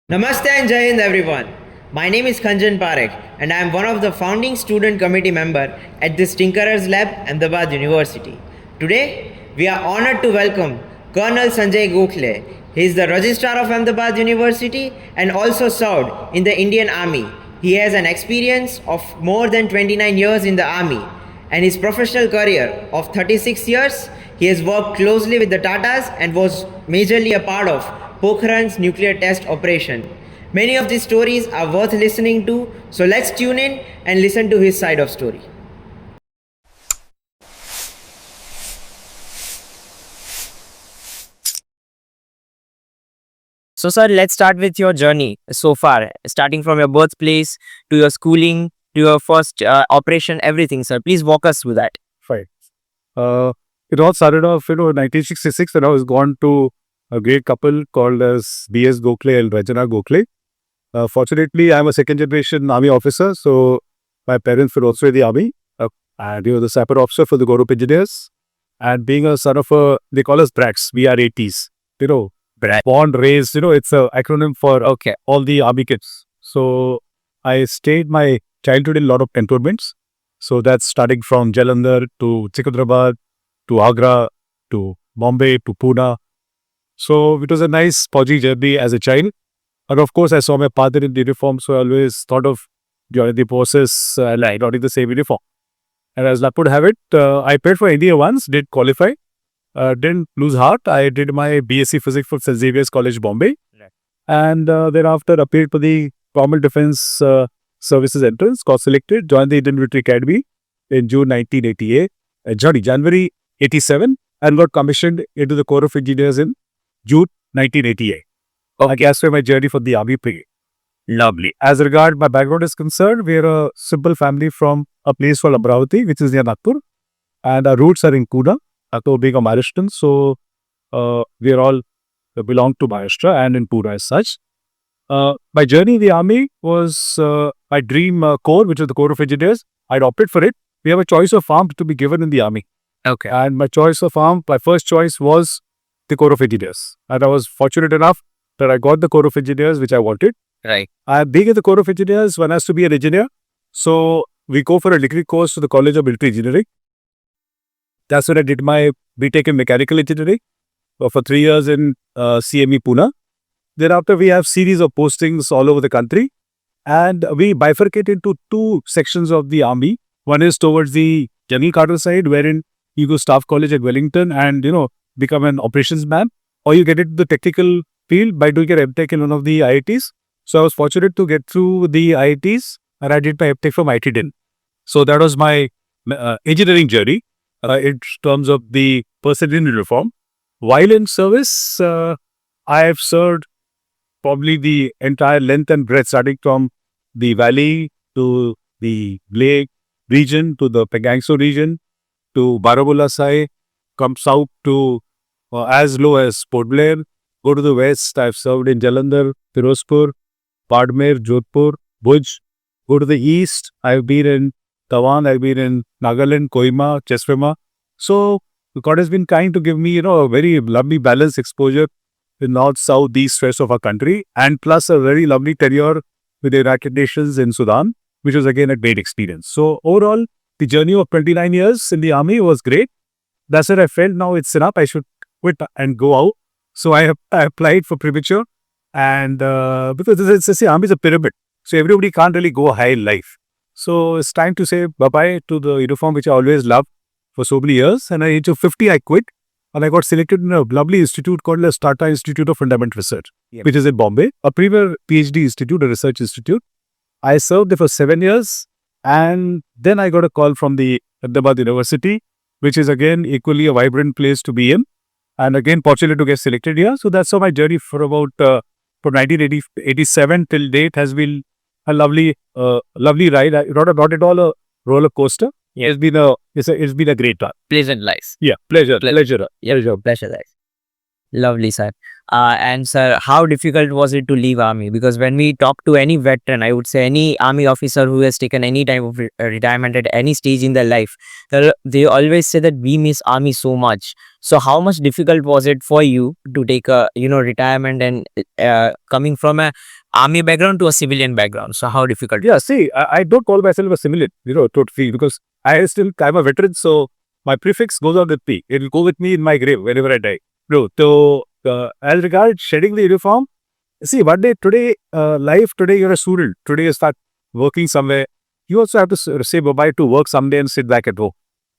Namaste and Jai Hind everyone. My name is Khanjan Parekh and I am one of the founding student committee member at this Tinkerers Lab, Ahmedabad University. Today, we are honored to welcome Colonel Sanjay Gokhale. He is the Registrar of Ahmedabad University and also served in the Indian Army. He has an experience of more than 29 years in the Army and his professional career of 36 years. He has worked closely with the Tatas and was majorly a part of Pokhran's nuclear test operation. Many of these stories are worth listening to, so let's tune in and listen to his side of story. So, sir, let's start with your journey so far, starting from your birthplace to your schooling to your first operation, everything, sir. Please walk us through that. Fine. It all started off, in 1966 when I was gone to a great couple called as B.S. Gokhale and Rajana Gokhale. Fortunately, I'm a second generation army officer, so my parents were also in the army. And the sapper officer for the Group engineers. And being a son of they call us brats, we are 80s. Born, raised, it's an acronym for all the army kids. So I stayed my childhood in a lot of cantonments. So that's starting from Jalandhar to Secunderabad to Agra to Bombay to Pune. So it was a nice podgy journey as a child. And of course, I saw my father in the uniform, so I always thought of joining the forces like not in the same uniform. And as luck would have it, I paid for India once, did qualify, didn't lose heart. I did my BSc Physics from St. Xavier's College, Bombay. Right. And thereafter appeared for the Government Defence Services entrance, got selected, joined the Indian Military Academy in June 1988, January 87, and got commissioned into the Corps of Engineers in June 1988. I guess where my journey for the army began. Lovely. As regard my background is concerned, we are a simple family from a place called Amravati, which is near Nagpur, and our roots are in Pune, Nagpur being a Maharashtrian, so we are all belong to Maharashtra and in Pune as such. My journey in the army was my dream corps, which is the Corps of Engineers. I'd opted for it. We have a choice of arm to be given in the army. Okay. And my choice of arm, my first choice was the Corps of Engineers. And I was fortunate enough that I got the Corps of Engineers, which I wanted. Right. Being in the Corps of Engineers, one has to be an engineer. So we go for a degree course to the College of Military Engineering. That's when I did my BTech in Mechanical Engineering for 3 years in CME Pune. Thereafter, we have series of postings all over the country. And we bifurcate into two sections of the army. One is towards the general cadre side, wherein you go Staff College at Wellington and, become an operations man. Or you get into the technical field by doing your MTech in one of the IITs. So I was fortunate to get through the IITs and I did my MTech from IIT Din. So that was my engineering journey in terms of the person in uniform. While in service, I have served probably the entire length and breadth, starting from the valley to the Lake region to the Pengangso region to Baramulla side, come south to as low as Port Blair, go to the west. I've served in Jalandhar, Firozpur, Padmer, Jodhpur, Bhuj. Go to the east. I've been in Tawan, I've been in Nagaland, Kohima, Cheswema. So God has been kind to give me, a very lovely balanced exposure in north, south, east, west of our country, and plus a very lovely tenure with the United Nations in Sudan, which was again a great experience. So overall, the journey of 29 years in the army was great. That's what I felt now it's enough. I should quit and go out. So I applied for premature, and because the army is a pyramid, so everybody can't really go high in life. So it's time to say bye-bye to the uniform, which I always loved for so many years. And at the age of 50, I quit. And I got selected in a lovely institute called the Tata Institute of Fundamental Research, which is in Bombay, a premier PhD institute, a research institute. I served there for 7 years. And then I got a call from the Ahmedabad University, which is again equally a vibrant place to be in. And again, fortunate to get selected here. So that's how my journey for about from 1987 till date has been a lovely ride. Not at all a roller coaster. Yeah. It's been a great ride. Pleasant life. Yeah, pleasure. Yeah, pleasure life. Lovely, sir. And sir, how difficult was it to leave army? Because when we talk to any veteran, I would say any army officer who has taken any type of retirement at any stage in their life, they always say that we miss army so much. So how much difficult was it for you to take a retirement and coming from a army background to a civilian background? So how difficult? Yeah, see, I don't call myself a civilian, totally, because I'm a veteran, so my prefix goes on with me. It'll go with me in my grave whenever I die. No, so as regards shedding the uniform, see, one day today, life today, you're a student. Today you start working somewhere. You also have to say bye-bye to work someday and sit back at home.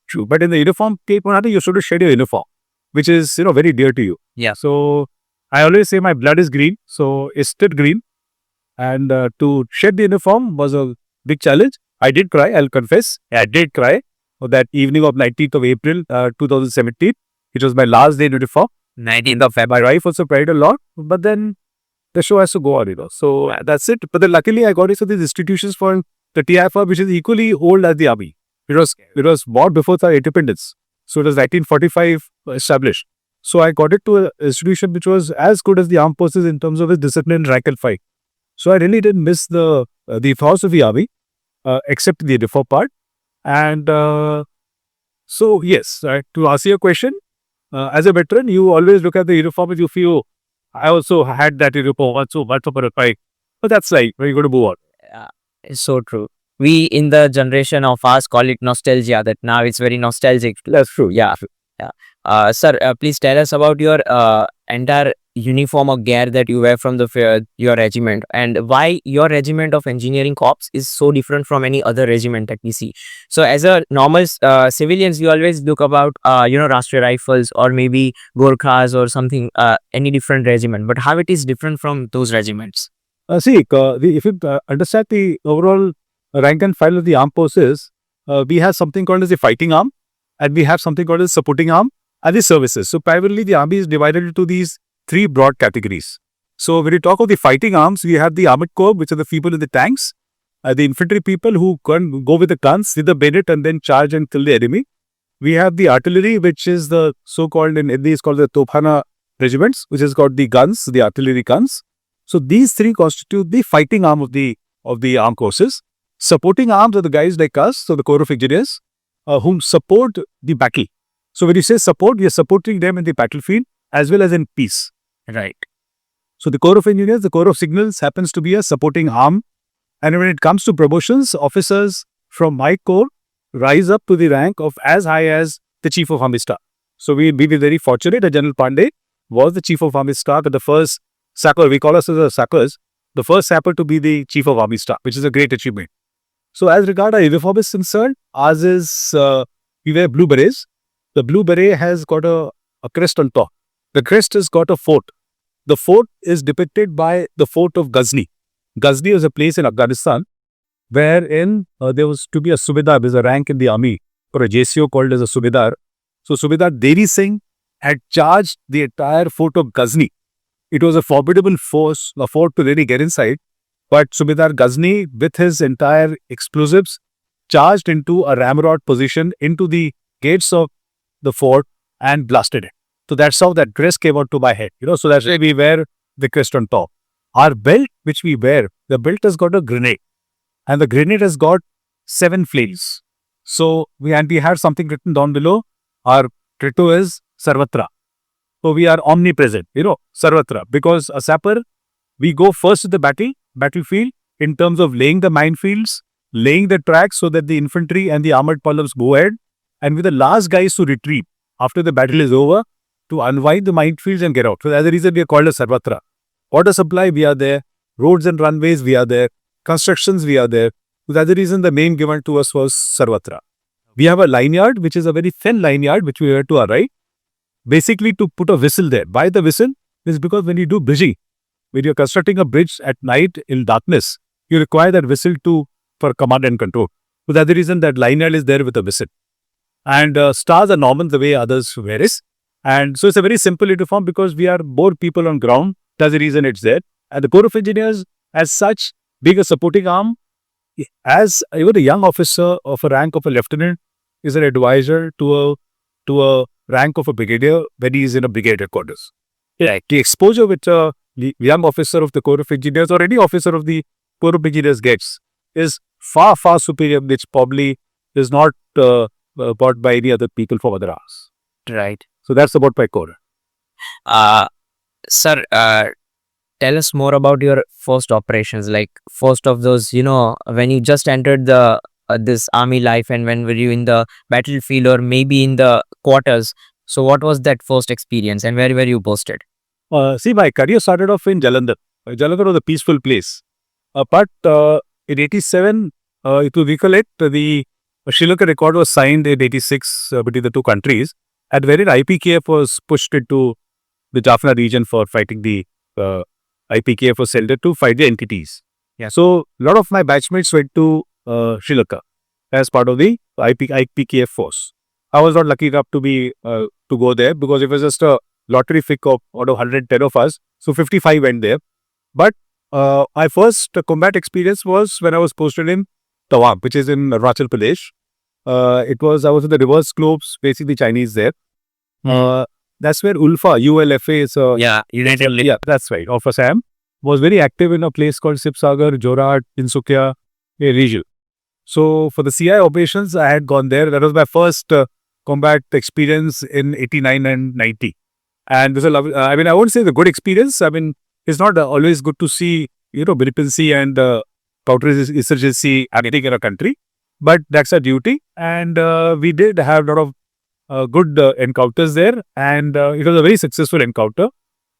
True. But in the uniform, you should shed your uniform, which is, very dear to you. Yeah. So I always say my blood is green, so it's still green. And to shed the uniform was a big challenge. I did cry, I'll confess. I did cry on that evening of 19th of April, 2017. It was my last day in uniform. 19th of Feb. My wife also cried a lot, but then the show has to go on, So that's it. But then luckily I got into these institutions for the TIFR, which is equally old as the army. It was bought before the independence. So it was 1945 established. So I got it to an institution which was as good as the armed forces in terms of its discipline, rank and file. So I really didn't miss the philosophy army, except the uniform part. And so yes, to answer your question, as a veteran, you always look at the uniform and you feel, I also had that uniform once, so much of a fight. But that's like, we're going to move on. It's so true. We in the generation of us call it nostalgia. That now it's very nostalgic. That's true. Yeah. Yeah. Sir, please tell us about your entire uniform or gear that you wear from your regiment, and why your regiment of engineering corps is so different from any other regiment that we see. So as a normal civilians, we always look about Rashtriya Rifles or maybe Gorkhas or something, any different regiment. But how it is different from those regiments? See, if you understand the overall rank and file of the armed forces, we have something called as the fighting arm, and we have something called as supporting arm, and the services. So primarily the army is divided into these three broad categories. So when you talk of the fighting arms, we have the armored corps, which are the people in the tanks, the infantry people who can go with the guns, with the bayonet and then charge and kill the enemy. We have the artillery, which is the so-called, in Hindi is called the Tofkhana regiments, which has got the guns, the artillery guns. So these three constitute the fighting arm of the armed forces. Supporting arms are the guys like us, so the Corps of Engineers, whom support the battle. So when you say support, we are supporting them in the battlefield as well as in peace. Right. So the Corps of Engineers, the Corps of Signals happens to be a supporting arm. And when it comes to promotions, officers from my corps rise up to the rank of as high as the Chief of Army Staff. So we were very fortunate that General Pandey was the Chief of Army Staff and the first sapper, we call us as the sappers, the first sapper to be the Chief of Army Staff, which is a great achievement. So as regard our uniform is concerned, ours is, we wear blue berets. The blue beret has got a crest on top. The crest has got a fort. The fort is depicted by the fort of Ghazni. Ghazni is a place in Afghanistan wherein there was to be a Subedar, there's a rank in the army for a JCO called as a Subedar. So Subedar Deri Singh had charged the entire fort of Ghazni. It was a formidable force, a fort to really get inside. But Subedar Ghazni, with his entire explosives, charged into a ramrod position into the gates of the fort and blasted it. So that's how that crest came out to my head. So that's why we wear the crest on top. Our belt, which we wear, the belt has got a grenade. And the grenade has got 7 flails. So we had something written down below. Our credo is Sarvatra. So we are omnipresent, Sarvatra. Because a sapper, we go first to the battlefield in terms of laying the minefields, laying the tracks so that the infantry and the armored columns go ahead, and with the last guys to retrieve after the battle is over to unwind the minefields and get out. So that's the reason we are called as Sarvatra. Water supply, we are there. Roads and runways, we are there. Constructions, we are there. So that's the reason the name given to us was Sarvatra. We have a line yard, which is a very thin line yard, which we wear to our right. Basically to put a whistle there. Why the whistle? Is because when you do bridging, when you're constructing a bridge at night in darkness, you require that whistle for command and control. So that's the reason that line yard is there with a whistle. And stars are normal the way others wear it. And so it's a very simple uniform because we are more people on ground. That's the reason it's there. And the Corps of Engineers, as such, being a supporting arm, as even a young officer of a rank of a lieutenant is an advisor to a rank of a brigadier when he is in a brigade headquarters. Yeah. The exposure which the young officer of the Corps of Engineers or any officer of the Corps of Engineers gets is far, far superior, which probably is not bought by any other people from other hours. Right. So that's about my Corps. Uh, Sir, tell us more about your first operations. Like first of those, when you just entered the this army life, and when were you in the battlefield or maybe in the quarters? So what was that first experience, and where were you posted? See, my career started off in Jalandhar. Jalandhar was a peaceful place. But in 87, if you recollect, the Sri Lanka record was signed in 86 between the two countries, and wherein IPKF was pushed into the Jaffna region for fighting the IPKF was sent to fight the entities. Yeah. So, a lot of my batchmates went to Sri Lanka as part of the IPKF force. I was not lucky enough to be to go there because it was just a lottery pick of out of 110 of us. So 55 went there. But my first combat experience was when I was posted in Tawang, which is in Arunachal Pradesh. I was in the reverse slopes facing the Chinese there. That's where ULFA, ULFA is United. yeah, that's right. Of Assam was very active in a place called Sibsagar, Jorhat, Tinsukia region. So for the CI operations, I had gone there. That was my first combat experience in 89 and 90. And this is a lovely, I mean, I won't say the good experience. I mean, it's not always good to see, militancy and counterinsurgency acting in a country, but that's our duty. And we did have a lot of good encounters there, and it was a very successful encounter.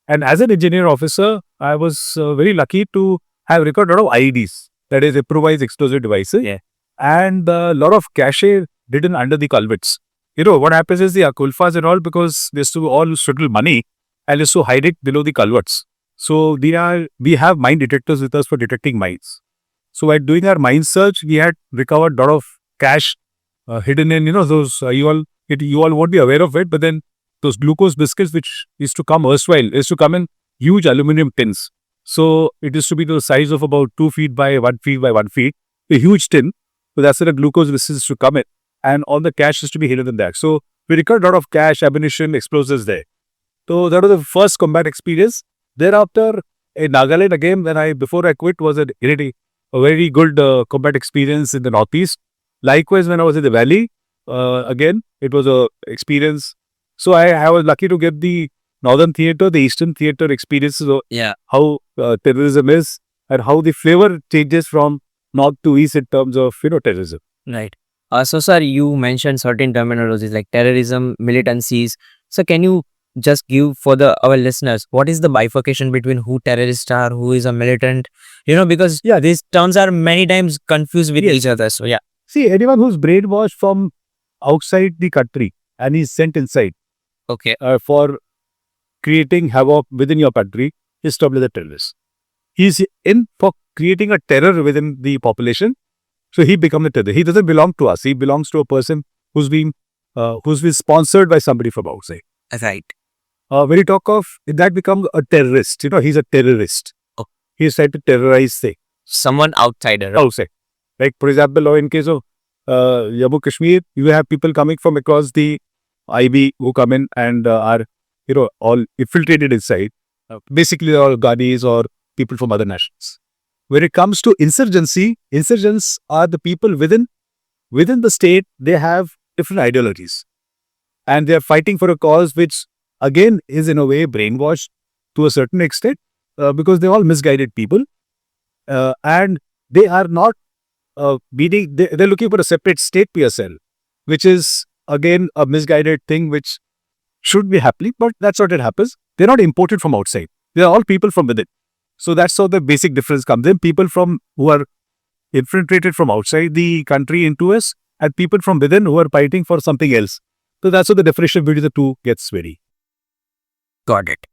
And as an engineer officer, I was very lucky to have recorded a lot of IEDs, that is improvised explosive devices, Yeah. and a lot of cache hidden under the culverts. What happens is the Akulfas and all, because they used to all struggle money and used to hide it below the culverts. So we have mine detectors with us for detecting mines. So while doing our mine search, we had recovered a lot of cash hidden in, those, you all won't be aware of it, but then those glucose biscuits which used to come erstwhile, used to come in huge aluminum tins. So it used to be the size of about 2 feet by 1 feet by 1 feet, a huge tin. So that's where the glucose biscuits used to come in. And all the cash is to be hidden in that. So we recovered a lot of cash, ammunition, explosives there. So that was the first combat experience. Thereafter, in Nagaland again, before I quit, was a very good combat experience in the Northeast. Likewise, when I was in the Valley, again, it was a experience. So I was lucky to get the Northern Theatre, the Eastern Theatre experiences of how terrorism is and how the flavor changes from North to East in terms of, terrorism. Right. So, sir, you mentioned certain terminologies like terrorism, militancies. So, can you just give for our listeners what is the bifurcation between who terrorists are, who is a militant? Because these terms are many times confused with each other. So, yeah. See, anyone who's brainwashed from outside the country and is sent inside for creating havoc within your country is termed as a terrorist. He's in for creating a terror within the population. So he becomes a terrorist. He doesn't belong to us. He belongs to a person who's been sponsored by somebody from outside. Right. When you talk of that, becomes a terrorist. He's a terrorist. Oh. He's trying to terrorize, Someone outsider. Outside. Like, for example, in case of Jammu Kashmir, you have people coming from across the IB who come in and are, all infiltrated inside. Basically, they're all Ghanis or people from other nations. When it comes to insurgency, insurgents are the people within the state. They have different ideologies, and they are fighting for a cause which, again, is in a way brainwashed to a certain extent because they're all misguided people, and they are not they're looking for a separate state PSL, which is again a misguided thing which should be happening, but that's what it happens. They're not imported from outside. They're all people from within. So that's how the basic difference comes in. People who are infiltrated from outside the country into us, and people from within who are fighting for something else. So that's how the definition between the two gets very. Got it.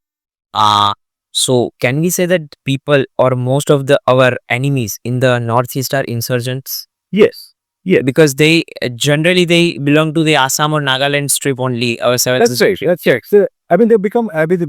So can we say that people or most of our enemies in the Northeast are insurgents? Yes. Yeah. Because they generally belong to the Assam or Nagaland strip only. That's right. That's right. So,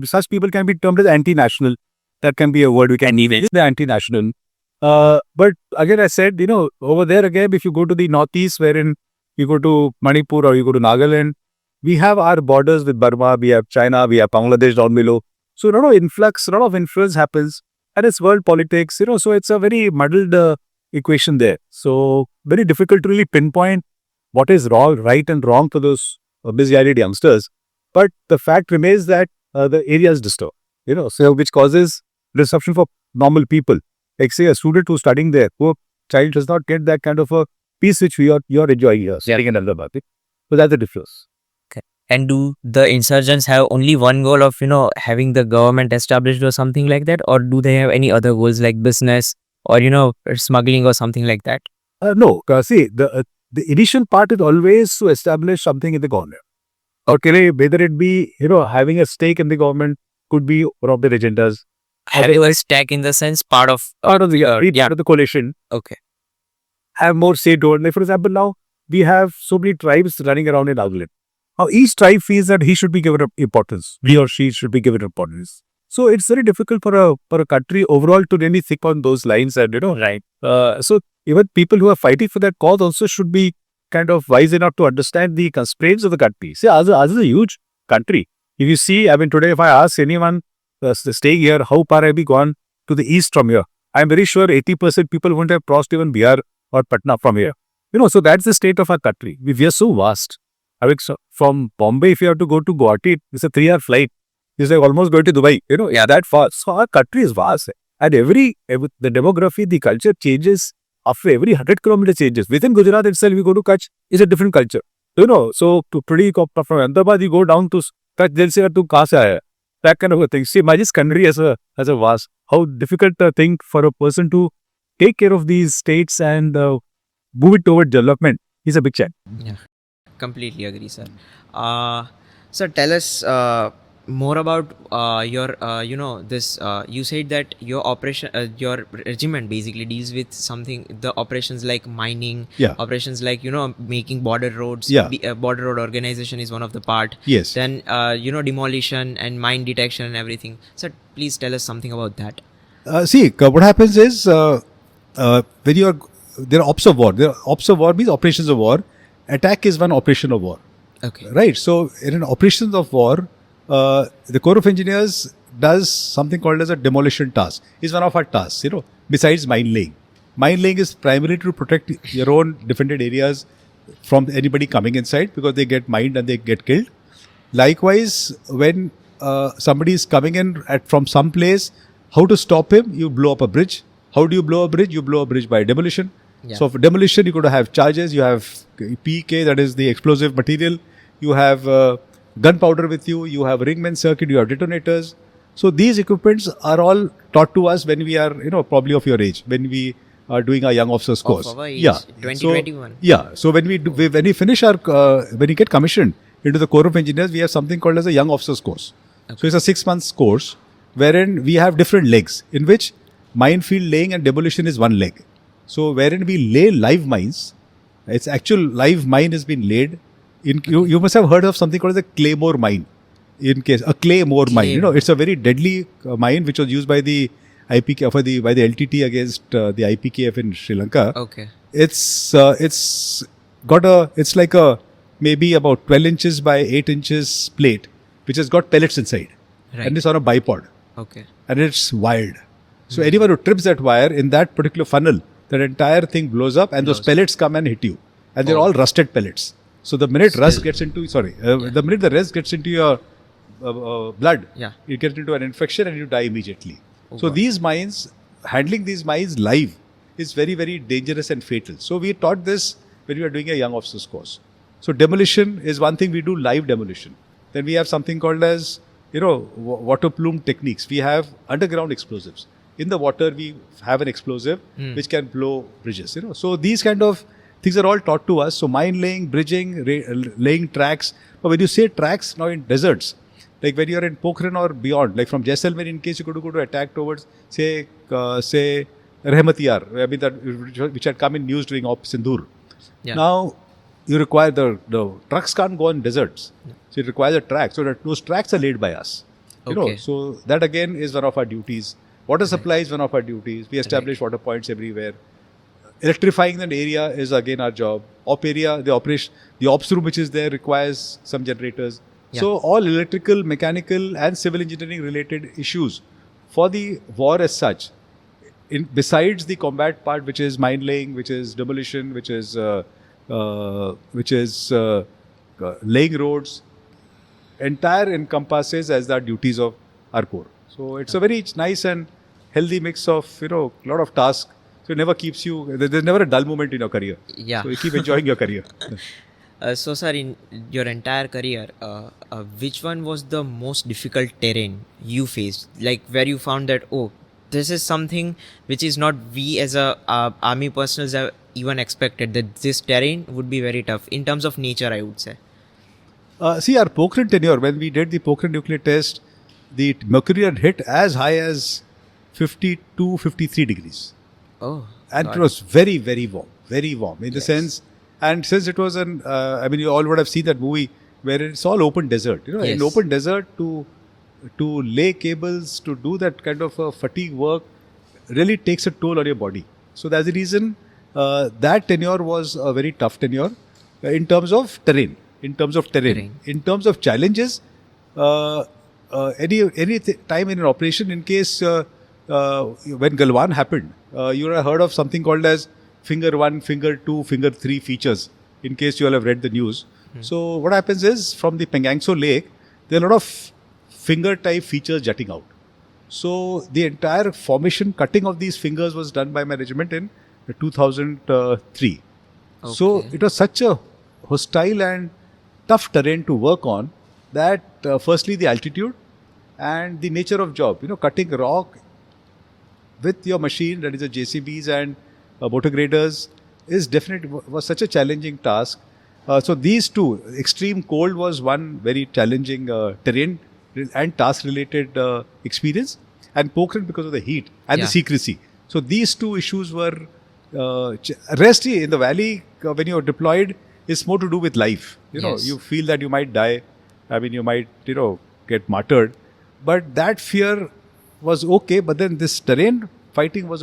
such people can be termed as anti-national. That can be a word we can use. The anti-national. But again, I said, over there again, if you go to the Northeast, wherein you go to Manipur or you go to Nagaland, we have our borders with Burma, we have China, we have Bangladesh down below. So a lot of influx, a lot of influence happens, and it's world politics, so it's a very muddled equation there. So very difficult to really pinpoint what is wrong, right and wrong for those misguided youngsters. But the fact remains that the area is disturbed, so which causes disruption for normal people. Like say a student who's studying there, poor child does not get that kind of a peace which you're enjoying here, studying in Ahmedabad. So that's the difference. And do the insurgents have only one goal of, having the government established or something like that? Or do they have any other goals like business or, smuggling or something like that? No, see, the initial part is always to establish something in the government. Okay, whether it be, having a stake in the government could be one of their agendas. Having a stake in the sense part of Part of the coalition. okay. Have more say to it. Like, for example, now we have so many tribes running around in Nagaland. Now, each tribe feels that he should be given importance. He or she should be given importance. So, it's very difficult for a country overall to really think on those lines and, Right. So, even people who are fighting for that cause also should be kind of wise enough to understand the constraints of the country. See, ours is a huge country. If you see, I mean, today, if I ask anyone staying here, how far have we gone to the east from here? I'm very sure 80% people wouldn't have crossed even Bihar or Patna from here. So that's the state of our country. We are so vast. I mean, so from Bombay, if you have to go to Guwahati, it's a 3-hour flight. It's like almost going to Dubai. It's that far. So our country is vast. And the demography, the culture changes after every 100 kilometers changes. Within Gujarat itself, you go to Kutch, it's a different culture. So to from Ahmedabad, you go down to Kutch, they'll say, "Tu kahan se aaya?" That kind of a thing. See, imagine this country as a vast. How difficult a thing for a person to take care of these states and move it toward development is a big challenge. Yeah. Completely agree, sir. Sir, tell us more about your, this. You said that your operation, your regiment basically deals with something. The operations like mining, Yeah. operations like making border roads. Yeah. Border road organization is one of the part. Yes. Then demolition and mine detection and everything. Sir, please tell us something about that. See, what happens is when there are ops of war. Ops of war means operations of war. Attack is one operation of war. Okay. Right. So in an operations of war, the Corps of Engineers does something called as a demolition task. It's one of our tasks, besides mine laying. Mine laying is primarily to protect your own defended areas from anybody coming inside because they get mined and they get killed. Likewise, when somebody is coming in from some place, how to stop him? You blow up a bridge. How do you blow a bridge? You blow a bridge by demolition. Yeah. So for demolition, you got to have charges. You have PK, that is the explosive material. You have gunpowder with you. You have ringman circuit. You have detonators. So these equipments are all taught to us when we are, probably of your age, when we are doing our young officers course. Of our age, Yeah. 2021. So, yeah. So when we finish our, when we get commissioned into the Corps of Engineers, we have something called as a young officers course. Okay. So it's a 6 months course wherein we have different legs, in which minefield laying and demolition is one leg. So wherein we lay live mines, its actual live mine has been laid. You must have heard of something called as a claymore mine. A claymore mine, it's a very deadly mine which was used by the IPK by the LTT against the IPKF in Sri Lanka. Okay. It's like a maybe about 12 inches by 8 inches plate, which has got pellets inside, Right. and it's on a bipod, Okay. and it's wired. So anyone who trips that wire in that particular funnel, that entire thing blows up, and those pellets come and hit you, and they're all rusted pellets. So the minute rust gets into the minute the rust gets into your blood, Yeah. you get into an infection and you die immediately. Oh, So God. these mines, handling these mines live is very, very dangerous and fatal. So we taught this when we were doing a young officers course. So demolition is one thing, we do live demolition. Then we have something called as, water plume techniques. We have underground explosives. In the water, we have an explosive which can blow bridges. So these kind of things are all taught to us. So mine laying, bridging, laying tracks. But when you say tracks now in deserts, like when you're in Pokhran or beyond, like from Jaisalmer, in case you could go to attack towards, say Rahmatiyar, I mean which had come in news during Op Sindoor. Yeah. Now, you require the trucks can't go on deserts. So it requires a track. So that those tracks are laid by us. Okay. So that again is one of our duties. Water supply is one of our duties. We establish water points everywhere. Electrifying that area is again our job. The ops room which is there requires some generators. So all electrical, mechanical and civil engineering related issues for the war as such, besides the combat part, which is mine laying, which is demolition, which is laying roads, entire encompasses as the duties of our corps. So it's a very nice and healthy mix of, lot of tasks. So it never keeps you, there's never a dull moment in your career. Yeah. So you keep enjoying your career. So, sir, in your entire career, which one was the most difficult terrain you faced? Like where you found that, oh, this is something which is not we as a army personals have even expected, that this terrain would be very tough in terms of nature, I would say. See, our Pokhran tenure, when we did the Pokhran nuclear test, the mercury had hit as high as 52, 53 degrees. Oh. And God. it was very, very warm in the sense. And since it was you all would have seen that movie where it's all open desert. In open desert to lay cables, to do that kind of fatigue work really takes a toll on your body. So that's the reason that tenure was a very tough tenure in terms of terrain. In terms of challenges, any time in an operation, in case when Galwan happened, you would have heard of something called as finger 1, finger 2, finger 3 features, in case you all have read the news. So what happens is, from the Pengangso lake, there are a lot of finger type features jutting out. So the entire formation cutting of these fingers was done by my regiment in 2003. So it was such a hostile and tough terrain to work on that firstly the altitude and the nature of job, cutting rock with your machine, that is the JCBs and motor graders, was such a challenging task. So these two, extreme cold was one very challenging terrain and task related experience, and Pokhran because of the heat and the secrecy. So these two issues were rest in the valley when you're deployed is more to do with life. You feel that you might die. You might get martyred, but that fear was okay. But then this terrain fighting was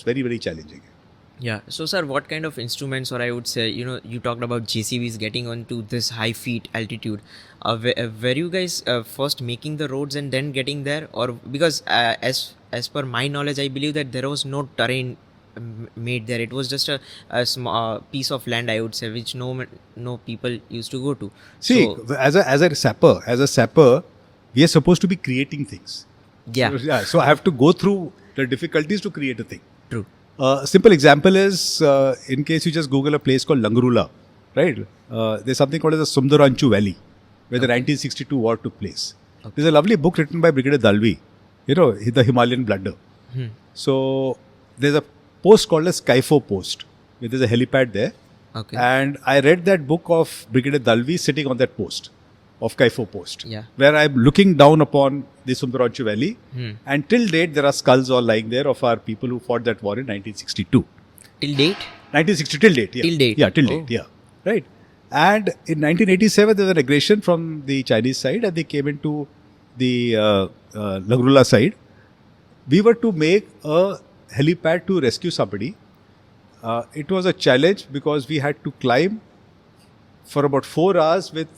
very, very challenging. Yeah. So, sir, what kind of instruments, or I would say, you talked about JCBs getting onto this high feet altitude. Were you guys first making the roads and then getting there, or because as per my knowledge, I believe that there was no terrain made there. It was just a small piece of land, I would say, which no people used to go to. See, as a sapper, we are supposed to be creating things. Yeah. So I have to go through the difficulties to create a thing. True. Simple example is, in case you just Google a place called Langrula, right? There's something called as the Sumdaranchu Valley, where the 1962 war took place. There's a lovely book written by Brigadier Dalvi, the Himalayan Blunder. So there's a post called as Kaifo Post, where there's a helipad there. Okay. And I read that book of Brigadier Dalvi sitting on that post of Kaifo Post, where I'm looking down upon the Sumdaranchu Valley, and till date there are skulls all lying there of our people who fought that war in 1962. Till date? 1960 till date, yeah. Till date? Yeah, till date, yeah. Right. And in 1987 there was an aggression from the Chinese side, and they came into the Langrula side. We were to make a helipad to rescue somebody. It was a challenge because we had to climb for about 4 hours with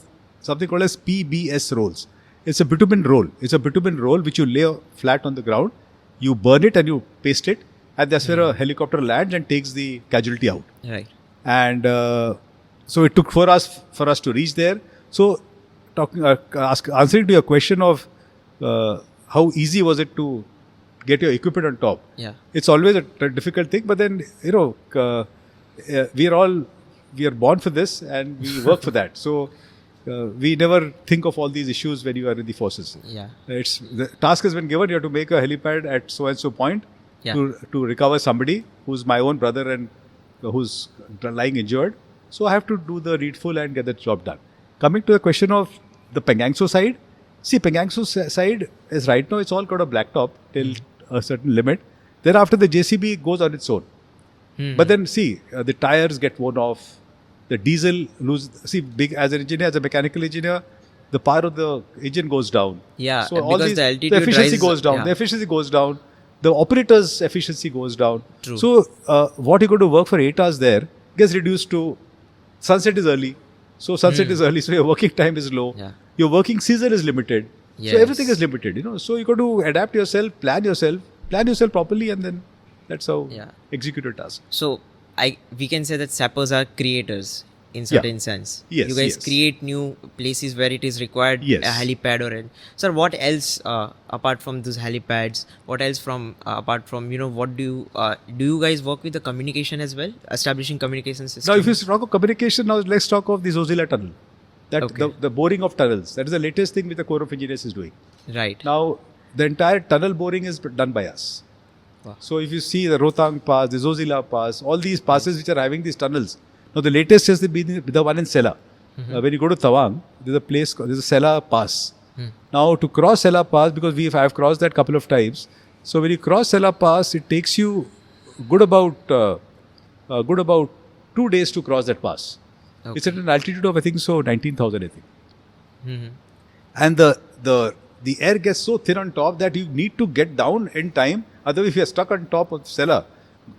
something called as PBS rolls. It's a bitumen roll. It's a bitumen roll which you lay flat on the ground, you burn it and you paste it, and that's where a helicopter lands and takes the casualty out. Right. And so it took 4 hours for us to reach there. So answering to your question of how easy was it to get your equipment on top. Yeah. It's always a difficult thing, but then, we are born for this and we work for that. So we never think of all these issues when you are in the forces. Yeah. The task has been given, you have to make a helipad at so and so point to recover somebody who's my own brother and who's lying injured. So I have to do the needful and get the job done. Coming to the question of the Pengangso side, see, Pengangso side is right now, it's all got a blacktop till a certain limit. Thereafter, the JCB goes on its own. But then, see, the tires get worn off, the diesel see, as an engineer, as a mechanical engineer, the power of the engine goes down. Yeah, so all because the altitude efficiency rises, goes down. yeah. The efficiency goes down. The operator's efficiency goes down. True. So what you're going to work for 8 hours there gets reduced to sunset is early, So sunset is early, so your working time is low. Yeah. Your working season is limited. Yes. So everything is limited, you know. So you got to adapt yourself, plan yourself properly, and then that's how Yeah. execute a task. So we can say that sappers are creators in certain sense. Yes, You guys yes. create new places where it is required, Yes. a helipad or an. Sir, what else apart from those helipads? What else from apart from what do you guys work with the communication as well, establishing communication systems? Now, if you talk of communication, now let's talk of the Zozila tunnel. That Okay. the boring of tunnels. That is the latest thing which the Corps of Engineers is doing. Right. Now, the entire tunnel boring is done by us. Wow. So, if you see the Rohtang Pass, the Zozila Pass, all these passes which are having these tunnels. Now, the latest has been the one in Sela. When you go to Tawang, there's a place called, there's a Sela Pass. Now, to cross Sela Pass, because I've crossed that couple of times. So, when you cross Sela Pass, it takes you good about 2 days to cross that pass. Okay. It's at an altitude of, I think, 19,000, I think. Mhm. And the air gets so thin on top that you need to get down in time. Otherwise, if you're stuck on top of Sela,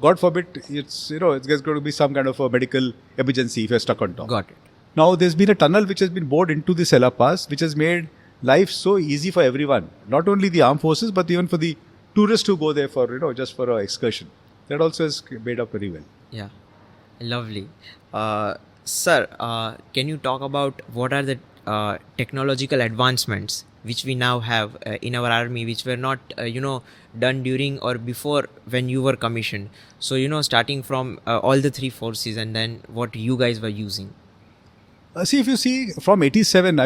God forbid, it's going to be some kind of a medical emergency if you're stuck on top. Got it. Now, there's been a tunnel which has been bored into the Sela Pass, which has made life so easy for everyone. Not only the armed forces, but even for the tourists who go there for, just for an excursion. That also is made up very well. Yeah, lovely. Sir, can you talk about what are the technological advancements which we now have in our army, which were not, done during or before when you were commissioned? So, starting from all the three forces and then what you guys were using. See, if you see from 87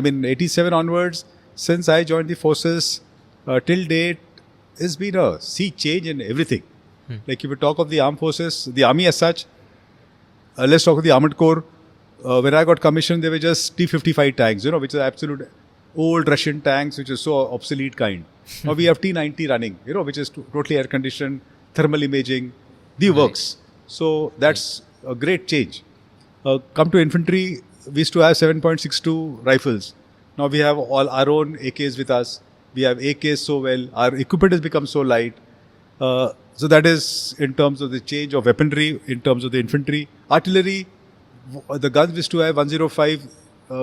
onwards, since I joined the forces till date, it's been a sea change in everything. Like if you talk of the armed forces, the army as such, let's talk of the armored corps. When I got commissioned, they were just T-55 tanks, which are absolute old Russian tanks, which is so obsolete kind. Now we have T-90 running, which is totally air conditioned, thermal imaging, the works. So that's a great change. Come to infantry, we used to have 7.62 rifles. Now we have all our own AKs with us. We have AKs so well. Our equipment has become so light. So that is in terms of the change of weaponry, in terms of the infantry. Artillery, the guns we used to have 105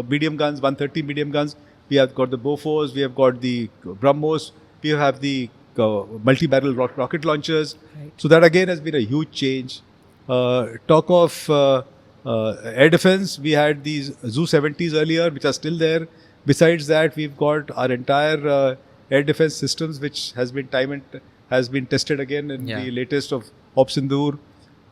medium guns, 130 medium guns. We have got the Bofors, we have got the BrahMos, we have the multi-barrel rocket launchers. Right. So that again has been a huge change. Talk of air defense, we had these Zu-70s earlier, which are still there. Besides that, we've got our entire air defense systems, which has been tested again in the latest of Op Sindoor.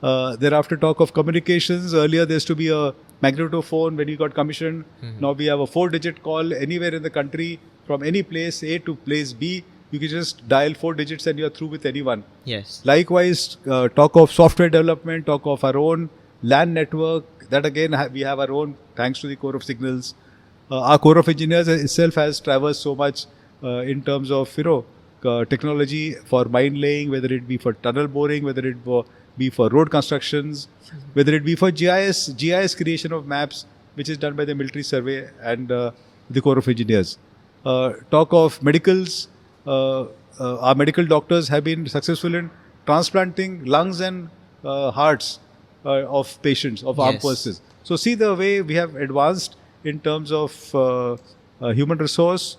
Thereafter, talk of communications. Earlier, there used to be a magnetophone when you got commissioned. Now we have a 4-digit call anywhere in the country from any place A to place B. You can just dial 4 digits and you're through with anyone. Yes. Likewise, talk of software development, talk of our own LAN network. That again, we have our own thanks to the Corps of Signals. Our Corps of Engineers itself has traversed so much in terms of technology for mine laying, whether it be for tunnel boring, whether it be for road constructions, whether it be for GIS creation of maps, which is done by the military survey and the Corps of Engineers. Talk of medicals, our medical doctors have been successful in transplanting lungs and hearts of patients, of armed forces. So see the way we have advanced in terms of human resource,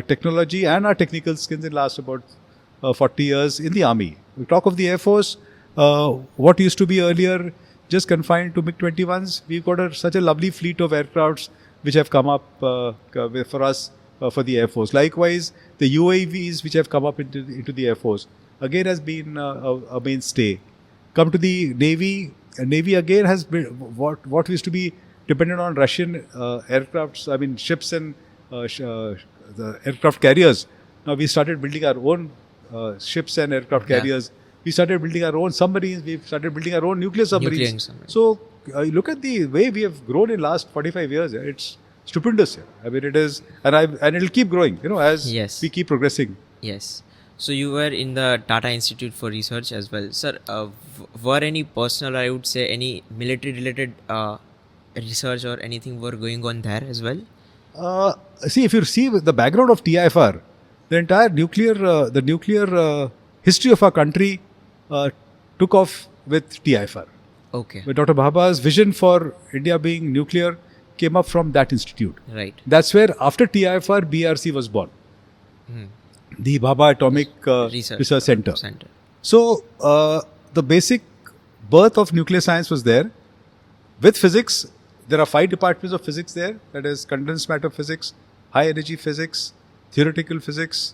technology and our technical skills in the last about 40 years in the army. We talk of the Air Force, what used to be earlier just confined to MiG-21s, we've got such a lovely fleet of aircrafts which have come up for us for the Air Force. Likewise, the UAVs which have come up into the Air Force again has been a mainstay. Come to the Navy. Navy again has been what used to be dependent on Russian aircrafts, ships and the aircraft carriers. Now we started building our own ships and aircraft carriers. We started building our own submarines. We started building our own nuclear submarines. So look at the way we have grown in last 45 years. It's stupendous. It is, and it'll keep growing. As we keep progressing. Yes. So you were in the Tata Institute for Research as well, sir. Were any personal, I would say, any military-related research or anything were going on there as well? See, if you see the background of TIFR, the entire nuclear history of our country took off with TIFR. Okay. With Dr. Bhabha's vision for India being nuclear, came up from that institute. Right. That's where after TIFR, BRC was born. The Bhabha Atomic Research Center. So the basic birth of nuclear science was there. With physics, there are 5 departments of physics there. That is condensed matter physics, high energy physics, theoretical physics,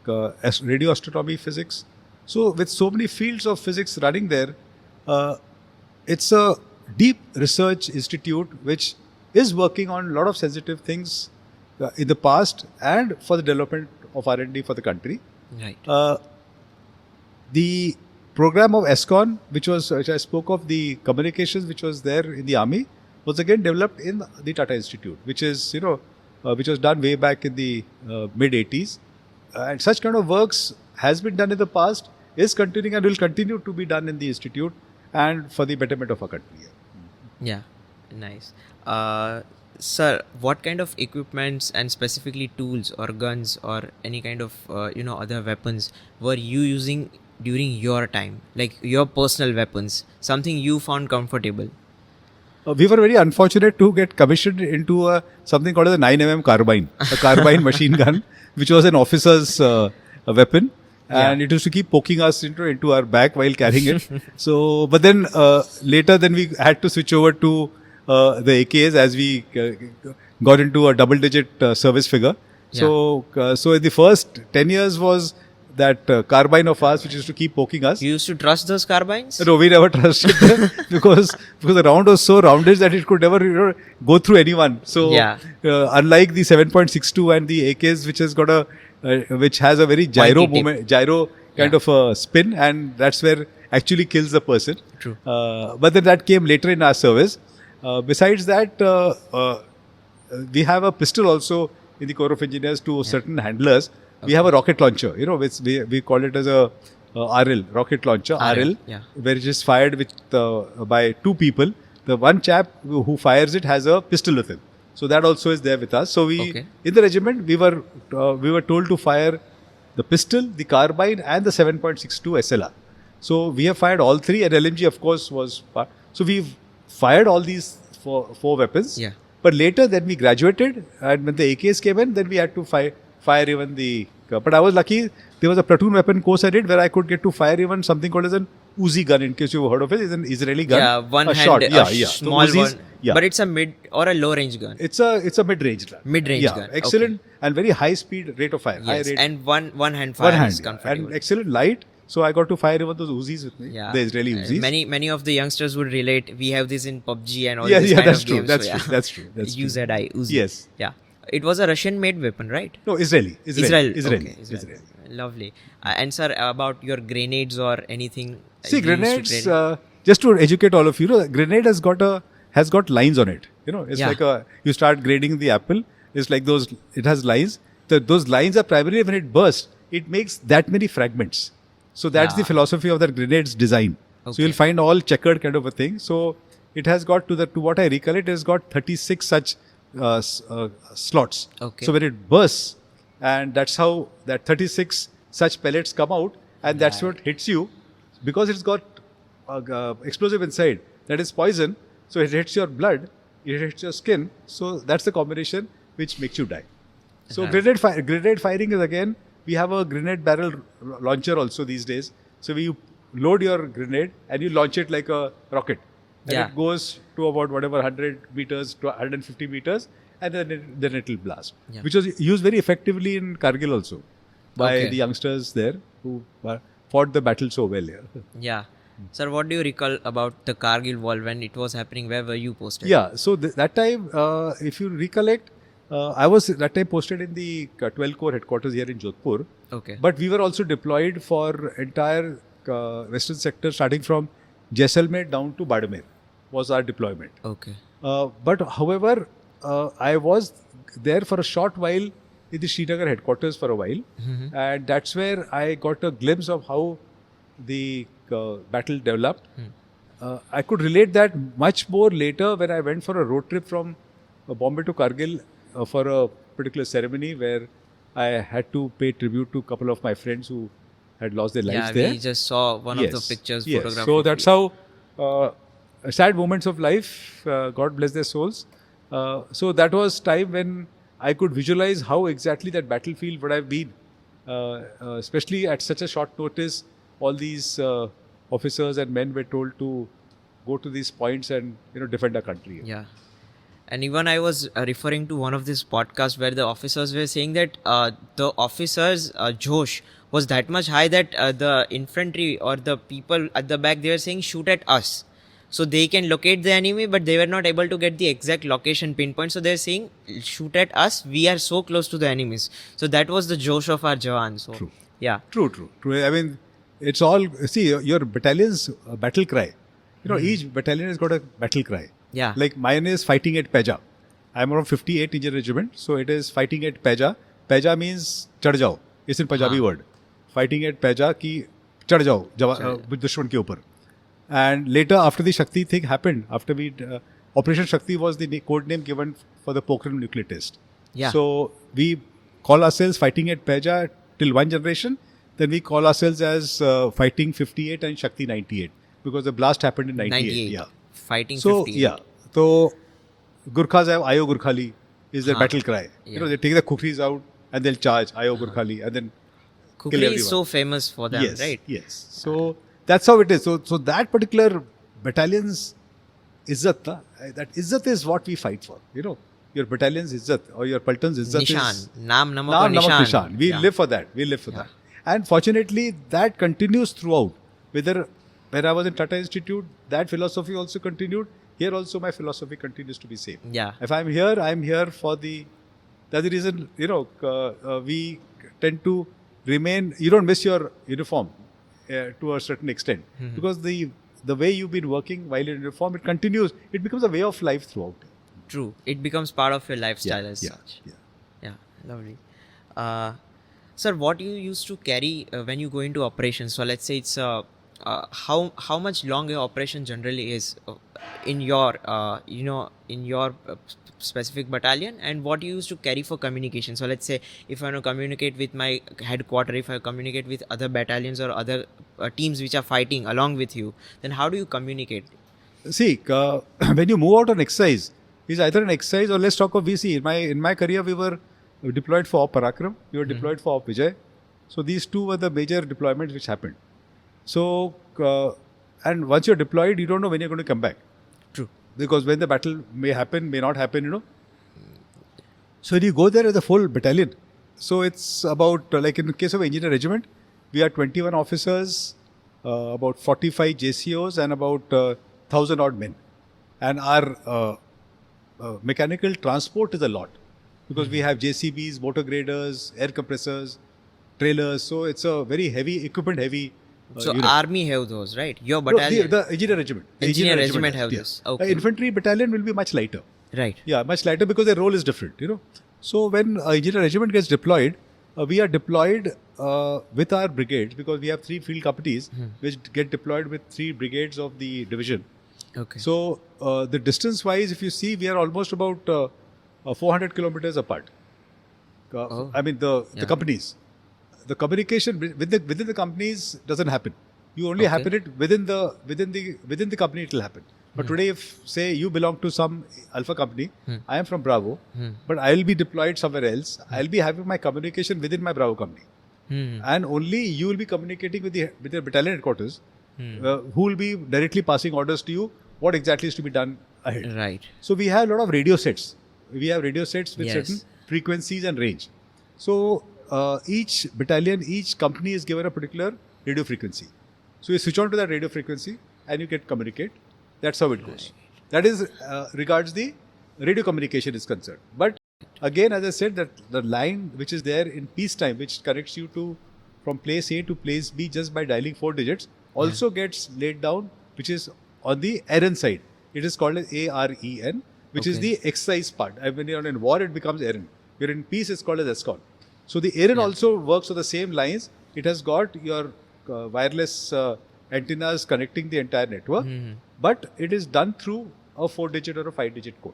radio astronomy physics. So with so many fields of physics running there, it's a deep research institute which is working on a lot of sensitive things in the past and for the development of R&D for the country. Right. The program of ESCON, which I spoke of, the communications which was there in the army, was again developed in the Tata Institute, which is which was done way back in the mid 80s, and such kind of works has been done in the past, is continuing and will continue to be done in the institute and for the betterment of our country. Yeah, nice. Sir, what kind of equipments and specifically tools or guns or any kind of other weapons were you using during your time, like your personal weapons, something you found comfortable? We were very unfortunate to get commissioned into something called a 9mm carbine, a carbine machine gun, which was an officer's weapon. And it used to keep poking us into our back while carrying it. So, but then later, we had to switch over to the AKs as we got into a double-digit service figure. So, so in the first 10 years was that carbine of ours which used to keep poking us. You used to trust those carbines? No, we never trusted them because the round was so rounded that it could never go through anyone. So, unlike the 7.62 and the AKs, which has got which has a very gyro kind of a spin, and that's where actually kills the person. True. But then that came later in our service. Besides that, we have a pistol also in the Corps of Engineers to certain handlers. We have a rocket launcher, which we call it as a RL, rocket launcher, RL, where it is fired with by 2 people. The one chap who fires it has a pistol with him. So that also is there with us. So in the regiment, we were told to fire the pistol, the carbine, and the 7.62 SLR. So we have fired all 3, and LMG, of course, was part. So we've fired all these 4 weapons. Yeah. But later, then we graduated, and when the AKs came in, then we had to fire even the. But I was lucky. There was a platoon weapon course I did where I could get to fire even something called as an Uzi gun. In case you've heard of it, it's an Israeli gun. Yeah, one hand, shot. Small Uzis, one. Yeah. But it's a mid or a low range gun. It's a mid range gun. Mid range gun. Excellent and very high speed rate of fire. Yes. High rate. And one hand fire is comfortable. And excellent light. So I got to fire even those Uzis with me. Yeah. The Israeli Uzis. Many of the youngsters would relate. We have this in PUBG and all these kind of games. That's true. UZI, Uzi. Yes. Yeah. It was a Russian-made weapon, right? No, Israeli. Okay. Lovely. And sir, about your grenades or anything? See, grenades. Just to educate all of you, a grenade has got lines on it. It's like you start grading the apple. It's like those. It has lines. Those lines are primarily when it bursts, it makes that many fragments. So that's the philosophy of that grenade's design. So you'll find all checkered kind of a thing. So it has got to what I recollect, it has got 36 such slots. Okay. So when it bursts, and that's how that 36 such pellets come out, and that's what hits you, because it's got explosive inside. That is poison. So it hits your blood, it hits your skin. So that's the combination which makes you die. So grenade firing is again. We have a grenade barrel launcher also these days. So you load your grenade and you launch it like a rocket. And it goes to about 100 meters to 150 meters, and then it will blast. Yeah. Which was used very effectively in Kargil also by the youngsters there who fought the battle so well. Yeah. Sir, what do you recall about the Kargil war when it was happening? Where were you posted? Yeah. So that time, if you recollect, I was that time posted in the 12 Corps headquarters here in Jodhpur. Okay. But we were also deployed for entire western sector, starting from Jaisalmer down to Badamer was our deployment. Okay. But however, I was there for a short while in the Srinagar headquarters for a while. Mm-hmm. And that's where I got a glimpse of how the battle developed. I could relate that much more later when I went for a road trip from Bombay to Kargil for a particular ceremony where I had to pay tribute to a couple of my friends who had lost their lives there. Yeah, we just saw one of the pictures photographed. So that's how sad moments of life, God bless their souls. So that was time when I could visualize how exactly that battlefield would have been, especially at such a short notice. All these officers and men were told to go to these points and defend our country. Yeah. And even I was referring to one of these podcasts where the officers were saying that the officers' josh was that much high that the infantry or the people at the back, they were saying shoot at us. So they can locate the enemy, but they were not able to get the exact location pinpoint. So they're saying shoot at us. We are so close to the enemies. So that was the josh of our Jawan. So True. yeah. True. I mean, it's all, see, your battalion's battle cry. Each battalion has got a battle cry. Yeah. Like mine is fighting at Peja. I'm from 58 Indian Regiment, so it is fighting at Peja. Peja means chad jao. It's in Punjabi word. Fighting at Peja ki chad jao dushman ke upar. And later, after the Shakti thing happened, after we Operation Shakti was the code name given for the Pokhran nuclear test. Yeah. So we call ourselves fighting at Peja till one generation. Then we call ourselves as fighting 58 and Shakti 98 because the blast happened in 98. Yeah. Fighting So 58. yeah, so Gurkhas have Ayo Gurkhali is their battle cry. Yeah. They take the kukris out and they'll charge Ayo Gurkhali and then kill Kukri everyone. is so famous for them, Yes, right? yes. So that's how it is. So that particular battalion's izzat, that izzat is what we fight for. Your battalion's izzat or your Paltan's izzat Nishan. is Naam Namak Naam, aur Namak, Nishan. Nishan. We Yeah. live for that. We live for that. And fortunately, that continues throughout. Whether when I was in Tata Institute, that philosophy also continued. Here also, my philosophy continues to be same. Yeah. If I'm here for the. That's the reason we tend to remain. You don't miss your uniform to a certain extent because the way you've been working while in uniform, it continues. It becomes a way of life throughout. True. It becomes part of your lifestyle as such. Yeah. Yeah, lovely. Sir, what you used to carry when you go into operations? So let's say it's how much long a operation generally is in your specific battalion, and what you used to carry for communication. So let's say if I want to communicate with my headquarter, if I communicate with other battalions or other teams which are fighting along with you, then how do you communicate? See, when you move out on exercise, it's either an exercise or let's talk of VC. In my career, we were deployed for Parakram, we were deployed for Vijay. So these two were the major deployments which happened. So, and once you're deployed, you don't know when you're going to come back. True. Because when the battle may happen, may not happen, So when you go there as a full battalion, so it's about, like in the case of engineer regiment, we are 21 officers, about 45 JCOs and about 1,000 odd men. And our mechanical transport is a lot because we have JCBs, motor graders, air compressors, trailers. So it's a very heavy, equipment heavy So unit. army have those, right? Your No, battalion. the engineer regiment. The Engineer regiment have yes. this. Okay. Infantry battalion will be much lighter. Right. Yeah, much lighter because their role is different, So when engineer regiment gets deployed, we are deployed with our brigades because we have 3 field companies which get deployed with 3 brigades of the division. Okay. So the distance wise, if you see, we are almost about 400 kilometers apart. I mean the companies. The communication within the companies doesn't happen. You only happen it within the company it will happen. But today, if say you belong to some alpha company, I am from Bravo, but I will be deployed somewhere else. I will be having my communication within my Bravo company, and only you will be communicating with the battalion headquarters, who will be directly passing orders to you what exactly is to be done ahead. Right. So we have a lot of radio sets. We have radio sets with Yes. certain frequencies and range. So each battalion, each company is given a particular radio frequency. So you switch on to that radio frequency and you can communicate. That's how it goes. That is regards the radio communication is concerned. But again, as I said, that the line which is there in peacetime, which connects you to from place A to place B just by dialing 4 digits, also gets laid down, which is on the AREN side. It is called as AREN, which is the exercise part. When you're in war, it becomes AREN. You're in peace, it's called as ESCON. So the AREN also works on the same lines. It has got your wireless antennas connecting the entire network, but it is done through a 4-digit or a 5-digit code.